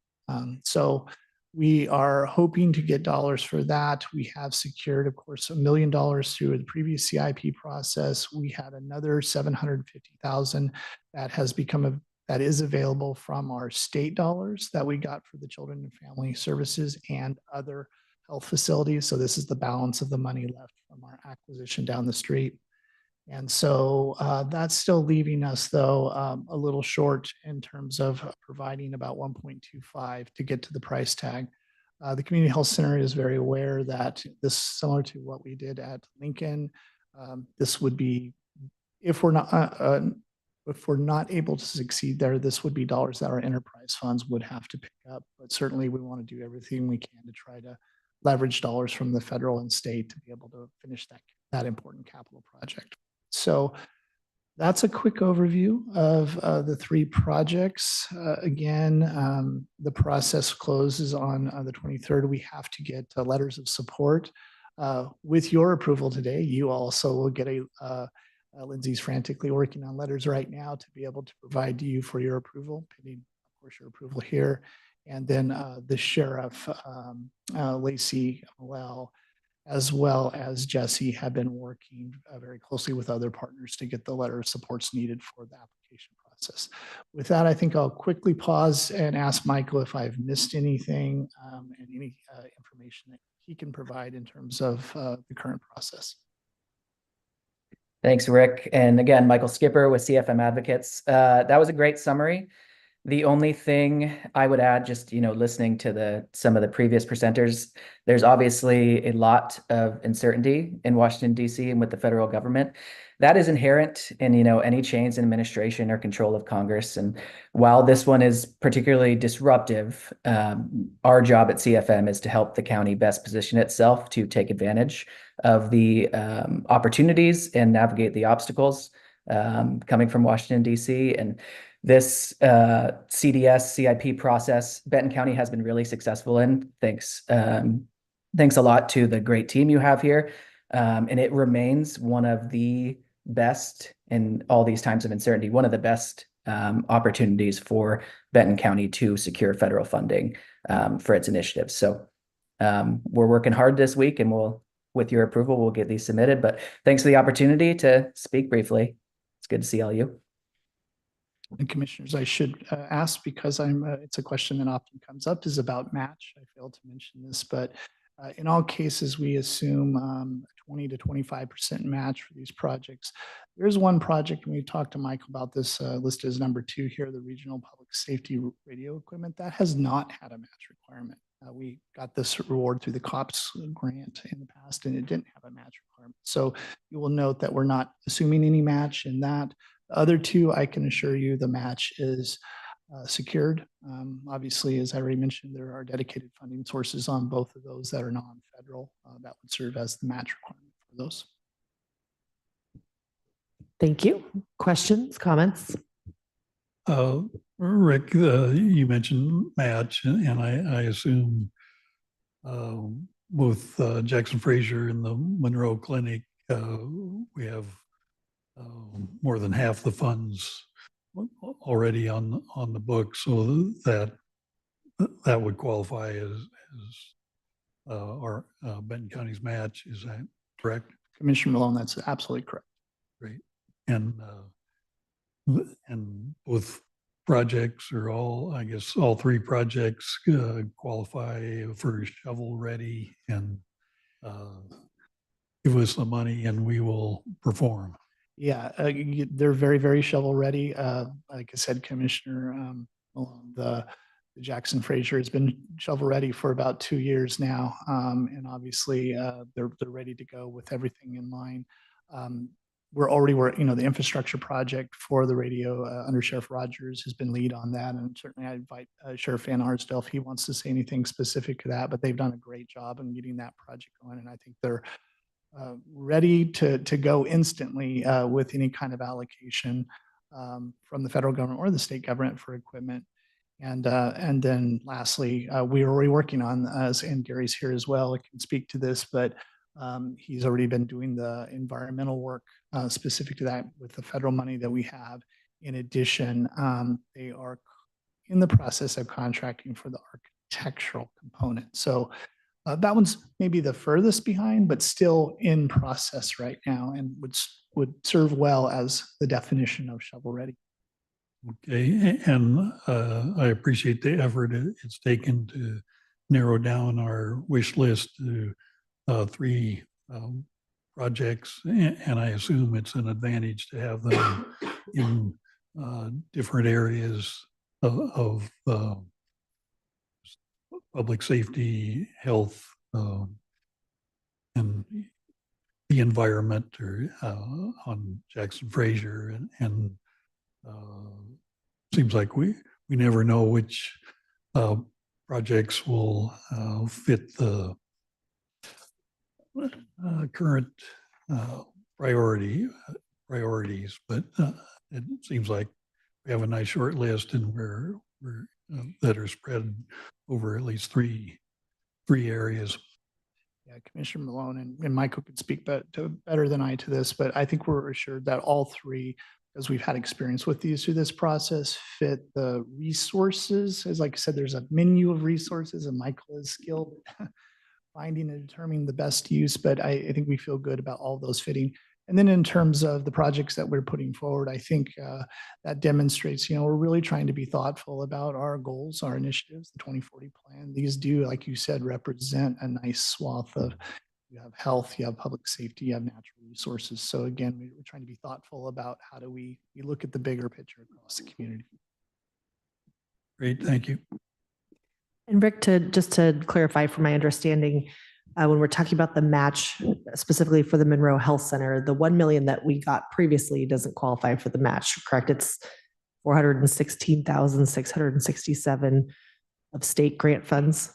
So we are hoping to get dollars for that. We have secured, of course, $1 million through the previous CIP process. We had another $750,000 that is available from our state dollars that we got for the Children and Family Services and other health facilities. So this is the balance of the money left from our acquisition down the street. And so that's still leaving us, though, a little short in terms of providing about 1.25 to get to the price tag. The community health center is very aware that this, similar to what we did at Lincoln, this would be, if we're not able to succeed there, this would be dollars that our enterprise funds would have to pick up. But certainly, we want to do everything we can to try to leverage dollars from the federal and state to be able to finish that important capital project. So that's a quick overview of the three projects. Again, the process closes on the 23rd. We have to get letters of support. With your approval today, you also will get Lindsay's frantically working on letters right now to be able to provide to you for your approval, pending, of course, your approval here. And then the sheriff, Lacey Malel, as well as Jesse, have been working very closely with other partners to get the letter of supports needed for the application process. With that, I think I'll quickly pause and ask Michael if I've missed anything and any information that he can provide in terms of the current process. Thanks, Rick. And again, Michael Skipper with CFM Advocates. That was a great summary. The only thing I would add, just, listening to some of the previous presenters, there's obviously a lot of uncertainty in Washington, D.C. and with the federal government. That is inherent in, any change in administration or control of Congress. And while this one is particularly disruptive, our job at CFM is to help the county best position itself to take advantage of the opportunities and navigate the obstacles coming from Washington, D.C. And this CDS CIP process, Benton County has been really successful in. Thanks a lot to the great team you have here. And it remains one of the best in all these times of uncertainty, one of the best opportunities for Benton County to secure federal funding for its initiatives. So we're working hard this week, and with your approval, we'll get these submitted. But thanks for the opportunity to speak briefly. It's good to see all you. And commissioners, I should ask, because it's a question that often comes up, is about match. I failed to mention this, but in all cases, we assume 20 to 25% match for these projects. There's one project, and we talked to Michael about this, listed as number 2 here, the Regional Public Safety Radio Equipment, that has not had a match requirement. We got this reward through the COPS grant in the past, and it didn't have a match requirement. So you will note that we're not assuming any match in that. The other two, I can assure you the match is secured. Obviously, as I already mentioned, there are dedicated funding sources on both of those that are non-federal that would serve as the match requirement for those. Thank you. Questions, comments? Rick, you mentioned match, and I assume both Jackson Fraser and the Monroe Clinic, we have more than half the funds already on the book, so that would qualify as our Benton County's match. Is that correct? Commissioner Malone, that's absolutely correct. Great. And both projects, or all three projects qualify for shovel ready, and give us the money and we will perform. Yeah, they're very, very shovel ready. Like I said, Commissioner Malone, the Jackson Fraser has been shovel ready for about 2 years now. And obviously they're ready to go with everything in line. We're already the infrastructure project for the radio under Sheriff Rogers has been lead on that. And certainly I invite Sheriff Van Arsdale if he wants to say anything specific to that, but they've done a great job in getting that project going. And I think they're ready to go instantly with any kind of allocation from the federal government or the state government for equipment. And then lastly, we're already working on, and Gary's here as well, I can speak to this, but he's already been doing the environmental work specific to that with the federal money that we have. In addition, they are in the process of contracting for the architectural component. So that one's maybe the furthest behind, but still in process right now, and would serve well as the definition of shovel ready. Okay, and I appreciate the effort it's taken to narrow down our wish list to 3 projects, and I assume it's an advantage to have them in different areas of public safety, health, and the environment, or on Jackson Fraser, and seems like we never know which projects will fit the current priorities, but it seems like we have a nice short list, and we're that are spread over at least three areas. Yeah, Commissioner Malone and Michael could speak better than I to this, but I think we're assured that all three, as we've had experience with these through this process, fit the resources. As like I said, there's a menu of resources, and Michael is skilled at finding and determining the best use, but I think we feel good about all those fitting. And then in terms of the projects that we're putting forward, I think that demonstrates, we're really trying to be thoughtful about our goals, our initiatives, the 2040 plan. These do, like you said, represent a nice swath of, you have health, you have public safety, you have natural resources. So again, we're trying to be thoughtful about how do we look at the bigger picture across the community. Great, thank you. And Rick, just to clarify from my understanding, when we're talking about the match specifically for the Monroe Health Center, the 1 million that we got previously doesn't qualify for the match, correct? It's 416,667 of state grant funds.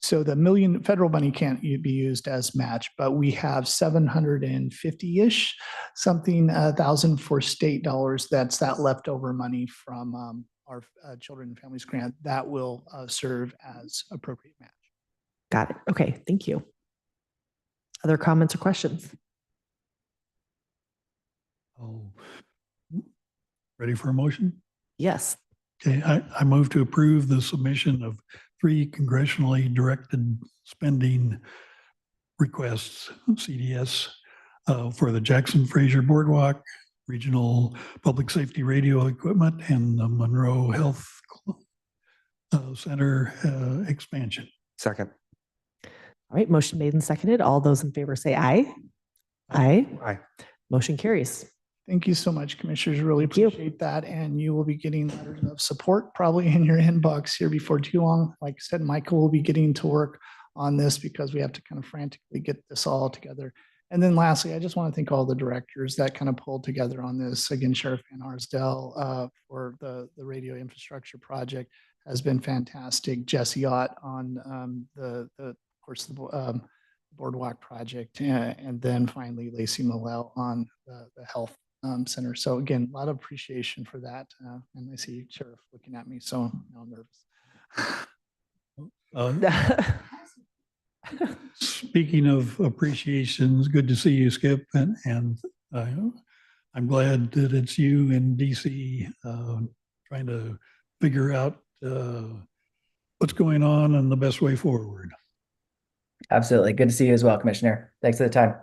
So the million federal money can't be used as match, but we have 750-ish, something, 1,000 for state dollars. That's that leftover money from our Children and Families Grant that will serve as appropriate match. Got it. Okay, thank you. Other comments or questions? Oh, ready for a motion? Yes. Okay, I move to approve the submission of 3 congressionally directed spending requests, CDS, for the Jackson Fraser Boardwalk, Regional Public Safety Radio Equipment, and the Monroe Health Center expansion. Second. All right, motion made and seconded. All those in favor say aye. Aye. Aye. Motion carries. Thank you so much, Commissioners. Really appreciate that. And you will be getting letters of support probably in your inbox here before too long. Like I said, Michael will be getting to work on this because we have to kind of frantically get this all together. And then lastly, I just want to thank all the directors that kind of pulled together on this. Again, Sheriff Van Arsdale for the radio infrastructure project has been fantastic. Jesse Ott on the Boardwalk project, and then finally Lacey Millell on the health center. So again, a lot of appreciation for that. And I see Sheriff looking at me, so now I'm nervous. Speaking of appreciations, good to see you, Skip, and I'm glad that it's you in DC trying to figure out what's going on and the best way forward. Absolutely. Good to see you as well, Commissioner. Thanks for the time.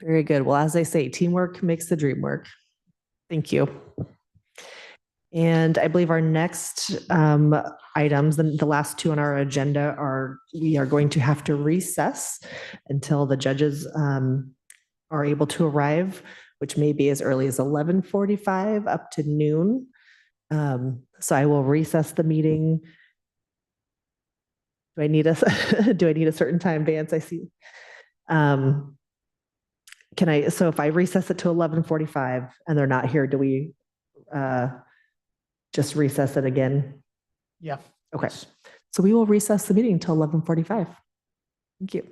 Very good. Well, as they say, teamwork makes the dream work. Thank you. And I believe our next items, the last 2 on our agenda, we are going to have to recess until the judges are able to arrive, which may be as early as 11:45 up to noon. So I will recess the meeting. Do I need a certain time, Vance? I see. So if I recess it to 11:45 and they're not here, do we just recess it again? Yeah. Okay. So we will recess the meeting until 11:45. Thank you.